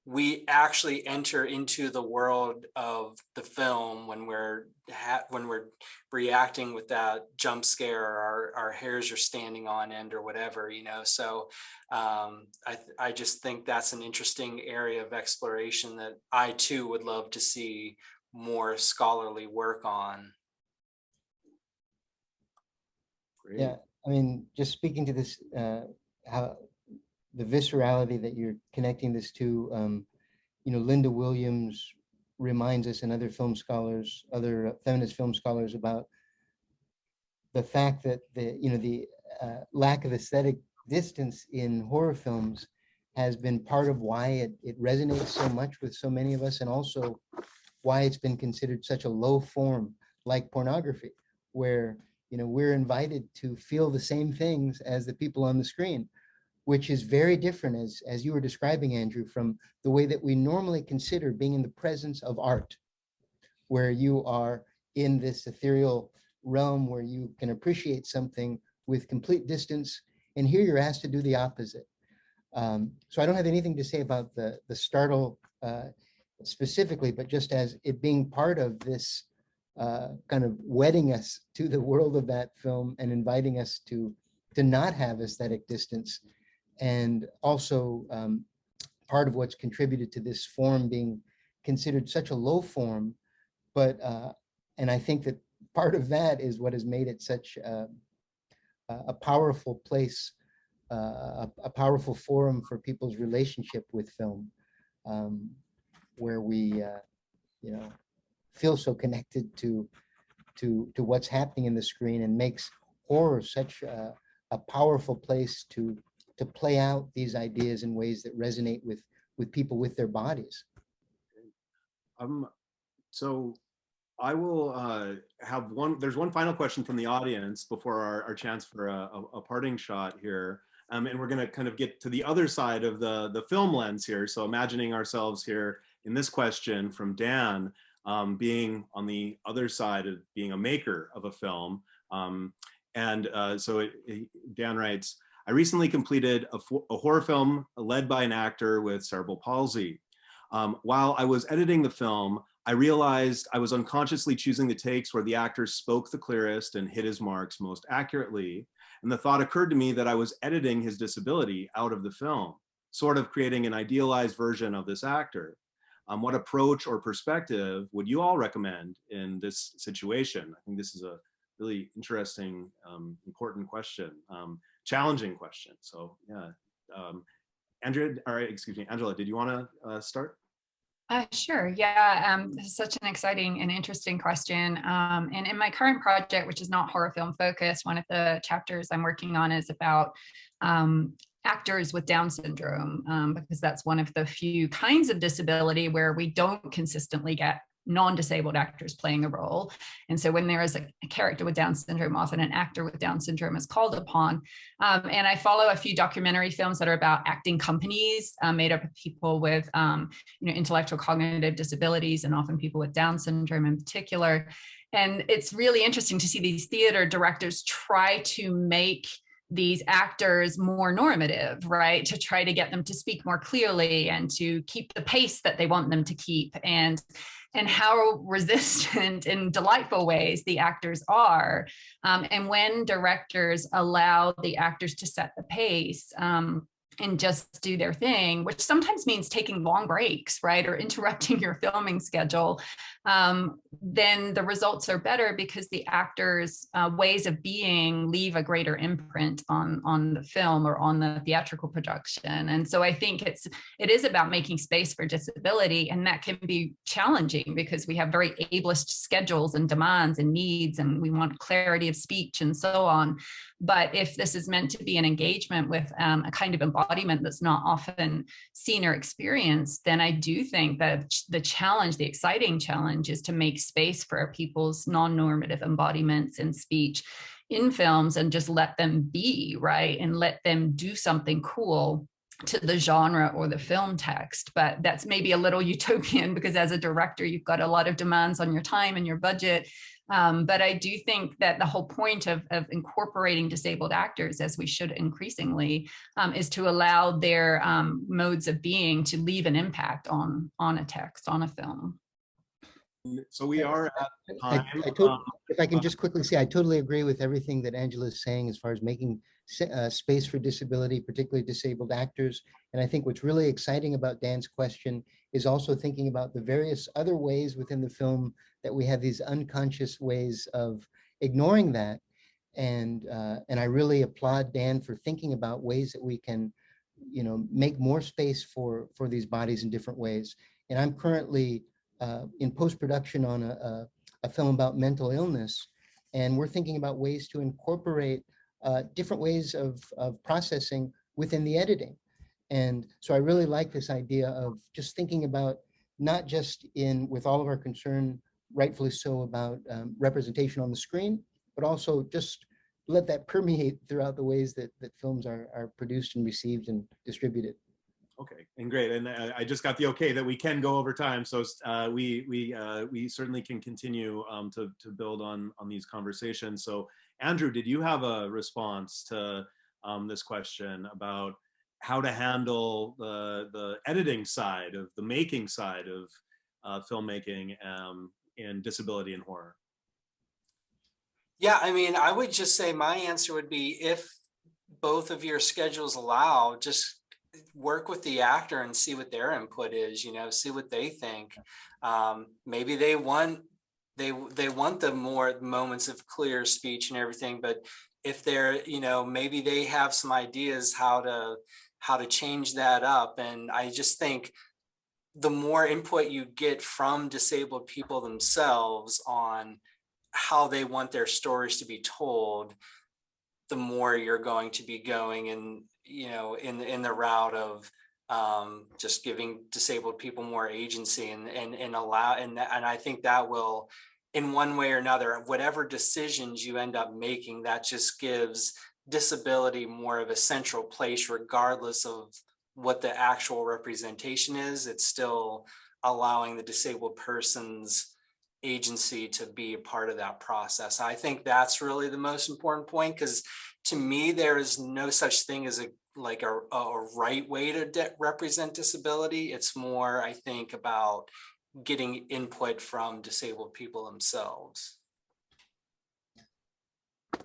we actually enter into the world of the film when we're reacting with that jump scare, or our hairs are standing on end or whatever, you know. So I just think that's an interesting area of exploration that I too would love to see more scholarly work on. Great. Yeah, I mean, just speaking to this, how the viscerality that you're connecting this to, you know, Linda Williams reminds us, and other film scholars, other feminist film scholars, about the fact that the lack of aesthetic distance in horror films has been part of why it resonates so much with so many of us, and also why it's been considered such a low form, like pornography, where, you know, we're invited to feel the same things as the people on the screen, which is very different, as you were describing, Andrew, from the way that we normally consider being in the presence of art, where you are in this ethereal realm where you can appreciate something with complete distance, and here you're asked to do the opposite. So I don't have anything to say about the Startle specifically, but just as it being part of this kind of wedding us to the world of that film and inviting us to not have aesthetic distance. And also part of what's contributed to this form being considered such a low form, but and I think that part of that is what has made it such a powerful place, a powerful forum for people's relationship with film, where we you know, feel so connected to what's happening in the screen, and makes horror such a powerful place to play out these ideas in ways that resonate with people with their bodies. So I will have there's one final question from the audience before our chance for a parting shot here. And we're gonna kind of get to the other side of the film lens here. So imagining ourselves here in this question from Dan, being on the other side of being a maker of a film. So Dan writes, I recently completed a horror film led by an actor with cerebral palsy. While I was editing the film, I realized I was unconsciously choosing the takes where the actor spoke the clearest and hit his marks most accurately. And the thought occurred to me that I was editing his disability out of the film, sort of creating an idealized version of this actor. What approach or perspective would you all recommend in this situation? I think this is a really interesting, important question, challenging question. So yeah, Angela, did you want to start? Sure. Yeah, this is such an exciting and interesting question. And in my current project, which is not horror film focused, one of the chapters I'm working on is about actors with Down syndrome, because that's one of the few kinds of disability where we don't consistently get non-disabled actors playing a role. And so when there is a character with Down syndrome, often an actor with Down syndrome is called upon. And I follow a few documentary films that are about acting companies made up of people with intellectual cognitive disabilities, and often people with Down syndrome in particular. And it's really interesting to see these theater directors try to make these actors more normative, right? To try to get them to speak more clearly and to keep the pace that they want them to keep, and how resistant in delightful ways the actors are. And when directors allow the actors to set the pace, and just do their thing, which sometimes means taking long breaks, right? Or interrupting your filming schedule, then the results are better because the actors' ways of being leave a greater imprint on the film or on the theatrical production. And so I think it is about making space for disability, and that can be challenging because we have very ableist schedules and demands and needs, and we want clarity of speech and so on. But if this is meant to be an engagement with a kind of embodiment that's not often seen or experienced, then I do think that the challenge, the exciting challenge, is to make space for people's non-normative embodiments in speech in films and just let them be, right? And let them do something cool to the genre or the film text. But that's maybe a little utopian because as a director, you've got a lot of demands on your time and your budget. But I do think that the whole point of incorporating disabled actors, as we should increasingly, is to allow their modes of being to leave an impact on a text, on a film. So we are at time. If I can just quickly say, I totally agree with everything that Angela is saying as far as making space for disability, particularly disabled actors. And I think what's really exciting about Dan's question is also thinking about the various other ways within the film that we have these unconscious ways of ignoring that. And I really applaud Dan for thinking about ways that we can, make more space for these bodies in different ways. And I'm currently in post-production on a film about mental illness, and we're thinking about ways to incorporate different ways of processing within the editing. And so I really like this idea of just thinking about not just with all of our concern, rightfully so, about representation on the screen, but also just let that permeate throughout the ways that films are produced and received and distributed. Okay, and great, and I just got the okay that we can go over time, so we certainly can continue to build on these conversations. So, Andrew, did you have a response to this question about how to handle the editing side of the making side of filmmaking in disability and horror? Yeah, I mean, I would just say my answer would be, if both of your schedules allow, just work with the actor and see what their input is, see what they think. Maybe they want the more moments of clear speech and everything, but if they're, maybe they have some ideas how to change that up. And I just think the more input you get from disabled people themselves on how they want their stories to be told, the more you're going to be going in the route of just giving disabled people more agency and I think that will, in one way or another, whatever decisions you end up making, that just gives disability more of a central place, regardless of what the actual representation is. It's still allowing the disabled person's agency to be a part of that process. I think that's really the most important point, because to me, there is no such thing as a right way to represent disability. It's more, I think, about getting input from disabled people themselves.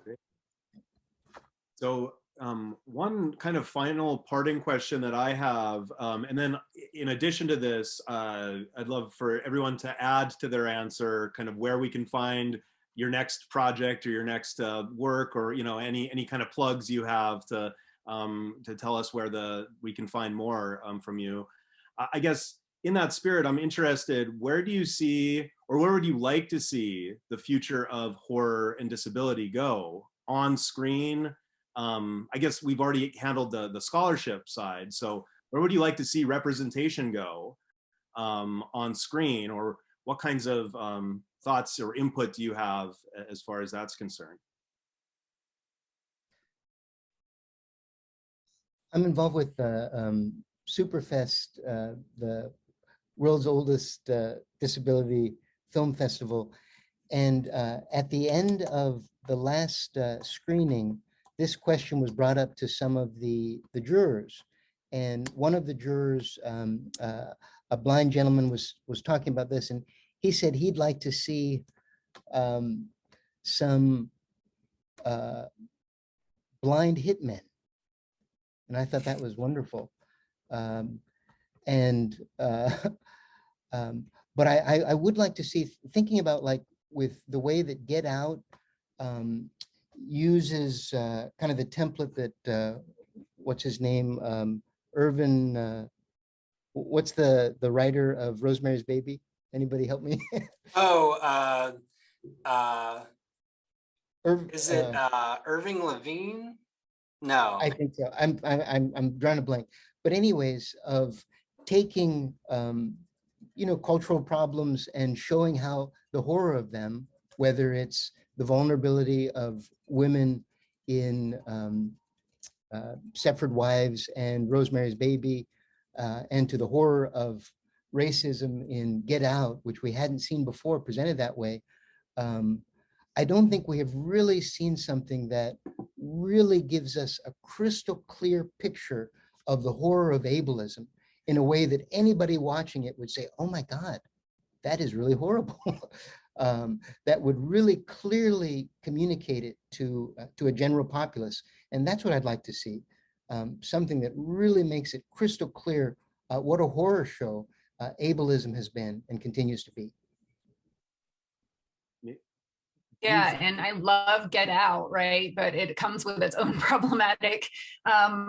Great. So one kind of final parting question that I have, and then in addition to this, I'd love for everyone to add to their answer kind of where we can find your next project or your next work, or any kind of plugs you have to tell us where we can find more from you. I guess in that spirit, I'm interested, where do you see, or where would you like to see the future of horror and disability go on screen? I guess we've already handled the scholarship side, so where would you like to see representation go on screen, or what kinds of thoughts or input do you have as far as that's concerned? I'm involved with Superfest, the world's oldest disability film festival. And at the end of the last screening, this question was brought up to some of the jurors. And one of the jurors, a blind gentleman, was talking about this, and he said he'd like to see some blind hitmen. And I thought that was wonderful. And but I would like to see, thinking about like with the way that Get Out uses kind of the template that what's his name, Irvin, what's the writer of Rosemary's Baby? Anybody help me? Oh, Irv, is it Irving Levine? No. I think so. I'm drawing a blank. But anyways, of taking you know, cultural problems and showing how the horror of them, whether it's the vulnerability of women in Stepford Wives and Rosemary's Baby, and to the horror of racism in Get Out, which we hadn't seen before presented that way. I don't think we have really seen something that really gives us a crystal clear picture of the horror of ableism in a way that anybody watching it would say, oh my God, that is really horrible. That would really clearly communicate it to a general populace. And that's what I'd like to see. Something that really makes it crystal clear what a horror show ableism has been and continues to be. Yeah, and I love Get Out, right? But it comes with its own problematic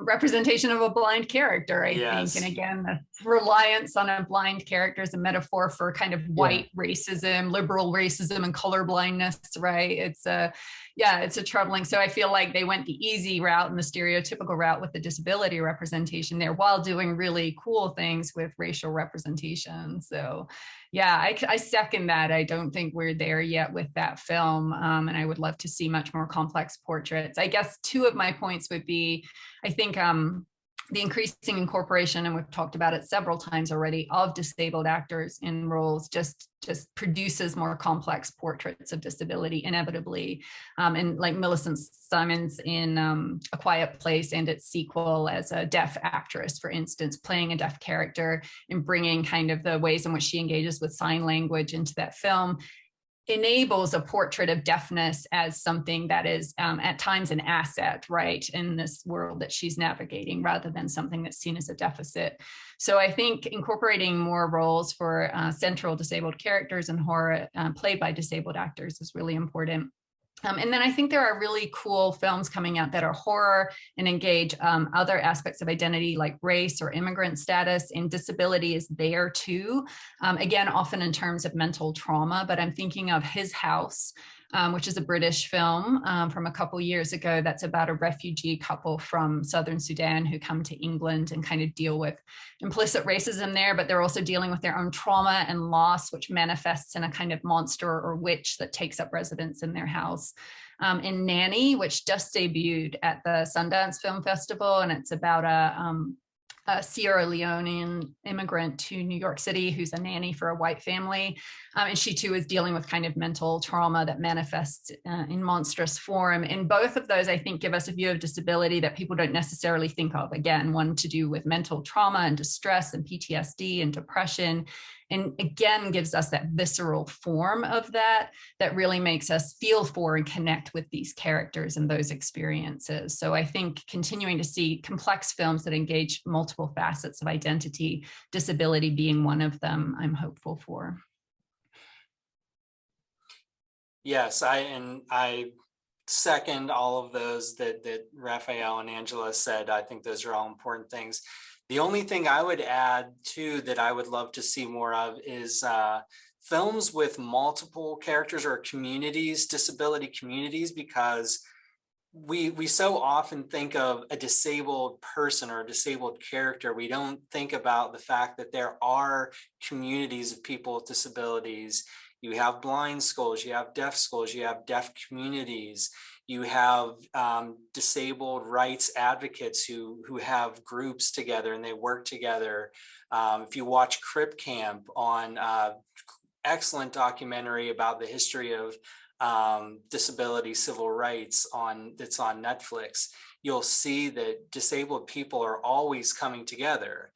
representation of a blind character, I think. And again, the reliance on a blind character is a metaphor for kind of white racism, liberal racism, and color blindness, right? It's a troubling. So I feel like they went the easy route and the stereotypical route with the disability representation there, while doing really cool things with racial representation. So yeah, I second that. I don't think we're there yet with that film. And I would love to see much more complex portraits. I guess two of my points would be, I think the increasing incorporation, and we've talked about it several times already, of disabled actors in roles just produces more complex portraits of disability inevitably. And like Millicent Simmonds in A Quiet Place and its sequel as a deaf actress, for instance, playing a deaf character and bringing kind of the ways in which she engages with sign language into that film, enables a portrait of deafness as something that is at times an asset, right, in this world that she's navigating, rather than something that's seen as a deficit. So I think incorporating more roles for central disabled characters in horror played by disabled actors is really important. And then I think there are really cool films coming out that are horror and engage other aspects of identity like race or immigrant status, and disability is there too. Again, often in terms of mental trauma, but I'm thinking of His House, which is a British film from a couple years ago that's about a refugee couple from Southern Sudan who come to England and kind of deal with implicit racism there, but they're also dealing with their own trauma and loss, which manifests in a kind of monster or witch that takes up residence in their house. In Nanny, which just debuted at the Sundance Film Festival, and it's about a Sierra Leonean immigrant to New York City who's a nanny for a white family. And she too is dealing with kind of mental trauma that manifests in monstrous form. And both of those, I think, give us a view of disability that people don't necessarily think of. Again, one to do with mental trauma and distress and PTSD and depression. And again, gives us that visceral form of that really makes us feel for and connect with these characters and those experiences. So I think continuing to see complex films that engage multiple facets of identity, disability being one of them, I'm hopeful for. Yes, I second all of those that Raphael and Angela said. I think those are all important things. The only thing I would add too that I would love to see more of is films with multiple characters or communities, disability communities, because we so often think of a disabled person or a disabled character. We don't think about the fact that there are communities of people with disabilities. You have blind schools, you have deaf schools, you have deaf communities, you have disabled rights advocates who have groups together and they work together. If you watch Crip Camp, on excellent documentary about the history of disability civil rights that's on Netflix, you'll see that disabled people are always coming together.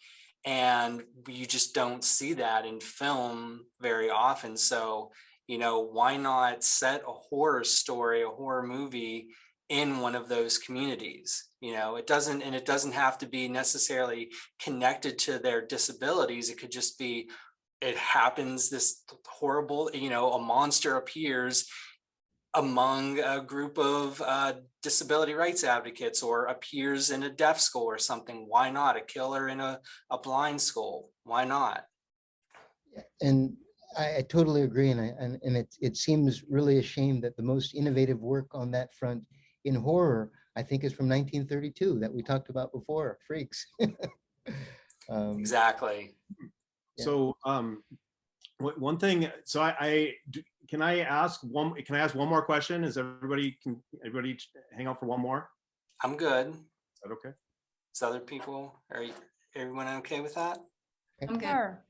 And you just don't see that in film very often. So, why not set a horror story, a horror movie in one of those communities. It doesn't have to be necessarily connected to their disabilities. It could just be, it happens, this horrible, a monster appears among a group of disability rights advocates, or appears in a deaf school or something. Why not? A killer in a blind school. Why not? And I totally agree. And it seems really a shame that the most innovative work on that front in horror, I think, is from 1932 that we talked about before, Freaks. Exactly. So one thing, so can I ask one more question? Can everybody hang out for one more? I'm good. Is that okay? Is other people, everyone okay with that? I'm good. Sure.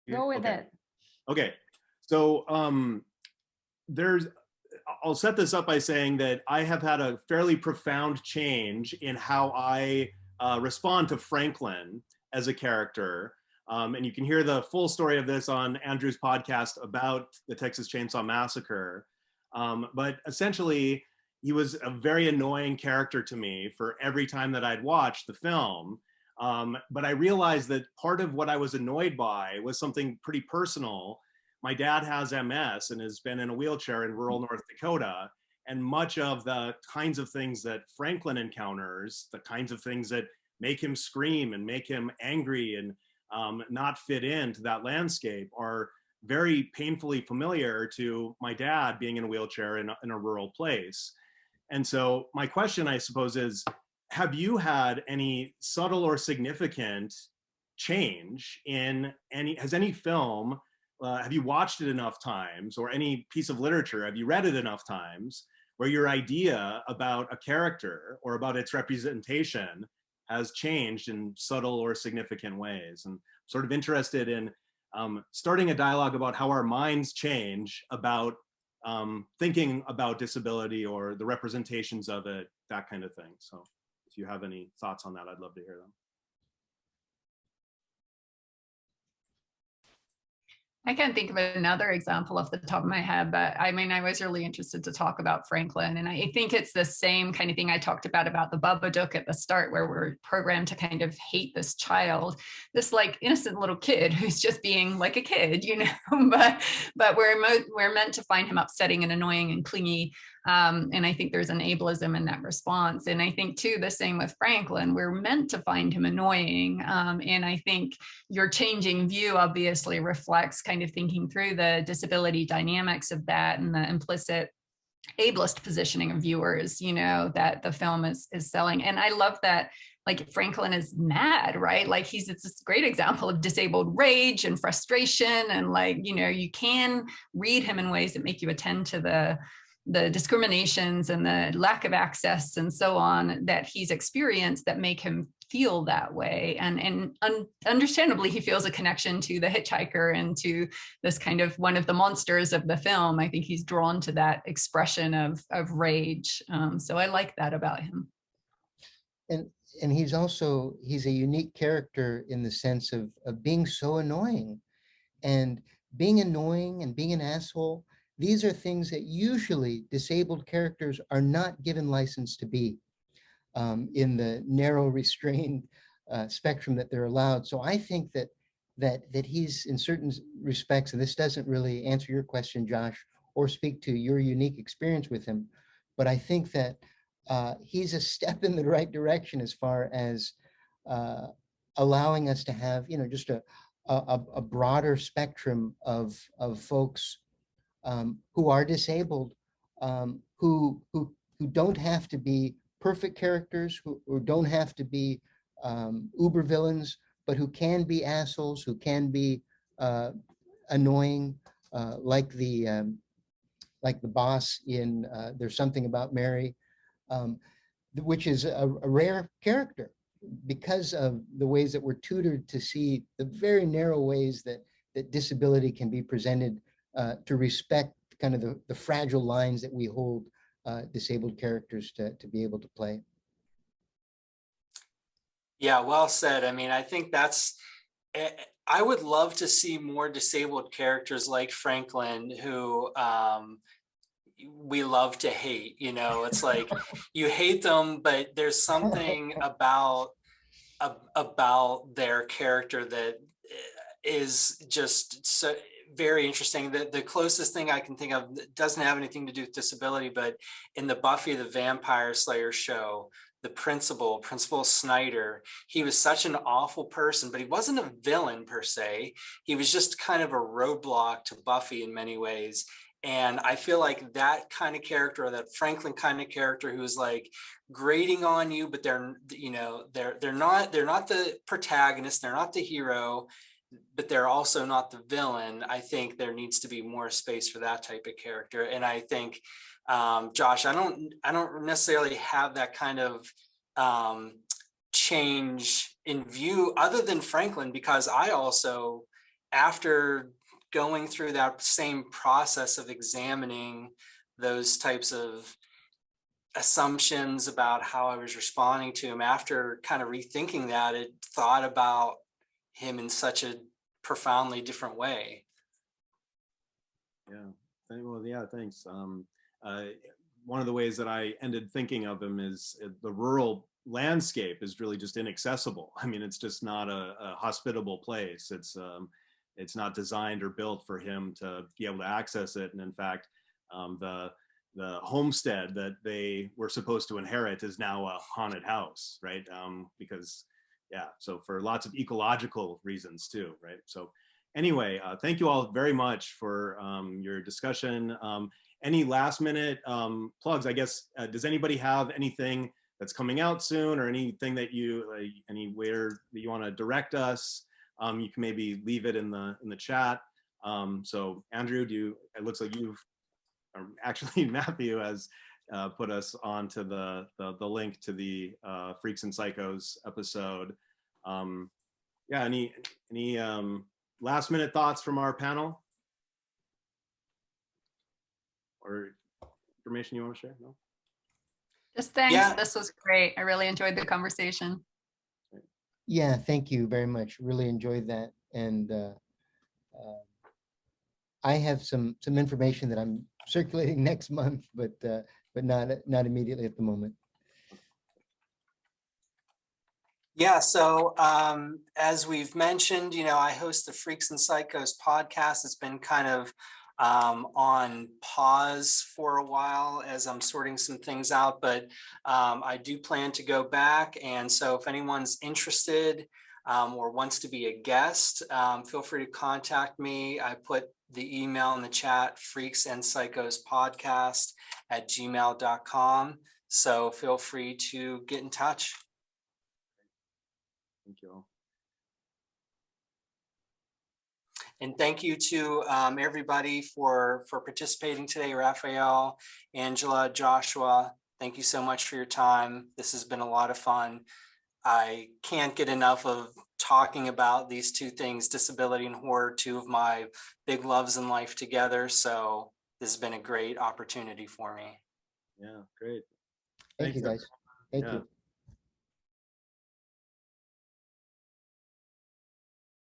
Go with it. Okay. So I'll set this up by saying that I have had a fairly profound change in how I respond to Franklin as a character. And you can hear the full story of this on Andrew's podcast about the Texas Chainsaw Massacre. But essentially, he was a very annoying character to me for every time that I'd watched the film. But I realized that part of what I was annoyed by was something pretty personal. My dad has MS and has been in a wheelchair in rural North Dakota. And much of the kinds of things that Franklin encounters, the kinds of things that make him scream and make him angry and not fit into that landscape, are very painfully familiar to my dad being in a wheelchair in a rural place. And so my question, I suppose, is, have you had any subtle or significant change in has any film, have you watched it enough times, or any piece of literature, have you read it enough times, where your idea about a character or about its representation has changed in subtle or significant ways? And I'm sort of interested in starting a dialogue about how our minds change about thinking about disability or the representations of it, that kind of thing. So if you have any thoughts on that, I'd love to hear them. I can't think of another example off the top of my head, but I mean, I was really interested to talk about Franklin. And I think it's the same kind of thing I talked about the Babadook at the start, where we're programmed to kind of hate this child, this like innocent little kid who's just being like a kid, but we're meant to find him upsetting and annoying and clingy. And I think there's an ableism in that response. And I think too, the same with Franklin, we're meant to find him annoying. And I think your changing view obviously reflects kind of thinking through the disability dynamics of that and the implicit ableist positioning of viewers, that the film is selling. And I love that, like, Franklin is mad, right? Like it's this great example of disabled rage and frustration. And like, you can read him in ways that make you attend to the discriminations and the lack of access and so on that he's experienced that make him feel that way. And understandably, he feels a connection to the hitchhiker and to this kind of one of the monsters of the film. I think he's drawn to that expression of rage. So I like that about him. And he's a unique character in the sense of being so annoying, and being an asshole. These are things that usually disabled characters are not given license to be in the narrow, restrained spectrum that they're allowed. So I think that he's, in certain respects, and this doesn't really answer your question, Josh, or speak to your unique experience with him, but I think that he's a step in the right direction as far as allowing us to have, just a broader spectrum of folks who are disabled, who don't have to be perfect characters, who don't have to be uber villains, but who can be assholes, who can be annoying, like the boss in There's Something About Mary, which is a rare character because of the ways that we're tutored to see the very narrow ways that disability can be presented, to respect kind of the fragile lines that we hold disabled characters to be able to play. Yeah, well said. I mean, I think I would love to see more disabled characters like Franklin who, we love to hate, you know, it's like you hate them, but there's something about their character that is just so very interesting. The closest thing I can think of that doesn't have anything to do with disability, but in the Buffy the Vampire Slayer show, the principal Snyder, he was such an awful person, but he wasn't a villain per se. He was just kind of a roadblock to Buffy in many ways. And I feel like that kind of character, or that Franklin kind of character, who's like grating on you, but they're not the protagonist, they're not the hero, but they're also not the villain. I think there needs to be more space for that type of character. And I think, Josh, I don't necessarily have that kind of change in view other than Franklin, because I also, after going through that same process of examining those types of assumptions about how I was responding to him, after kind of rethinking that, it thought about him in such a profoundly different way. Yeah. Well, yeah, thanks. One of the ways that I ended thinking of him is the rural landscape is really just inaccessible. I mean, it's just not a hospitable place. It's not designed or built for him to be able to access it. And in fact, the homestead that they were supposed to inherit is now a haunted house, right? Because, yeah, so for lots of ecological reasons too, right? So anyway, thank you all very much for your discussion. Any last minute plugs? I guess, does anybody have anything that's coming out soon, or anything that you, anywhere that you want to direct us? You can maybe leave it in the chat. So Andrew, it looks like you've, actually Matthew has put us onto the link to the Freaks and Psychos episode. Yeah, any last minute thoughts from our panel? Or information you want to share? No? Just thanks. Yeah. This was great. I really enjoyed the conversation. Yeah, thank you very much. Really enjoyed that. And I have some information that I'm circulating next month, but not immediately at the moment. Yeah, so as we've mentioned, you know, I host the Freaks and Psychos podcast. It's been kind of on pause for a while as I'm sorting some things out, but I do plan to go back. And so if anyone's interested or wants to be a guest, feel free to contact me. I put the email in the chat, freaksandpsychospodcast@gmail.com. So feel free to get in touch. Thank you all. And thank you to everybody for participating today. Raphael, Angela, Joshua, thank you so much for your time. This has been a lot of fun. I can't get enough of talking about these two things, disability and horror, two of my big loves in life together. So this has been a great opportunity for me. Yeah, great. Thank you, Thanks, guys. Thank yeah. you.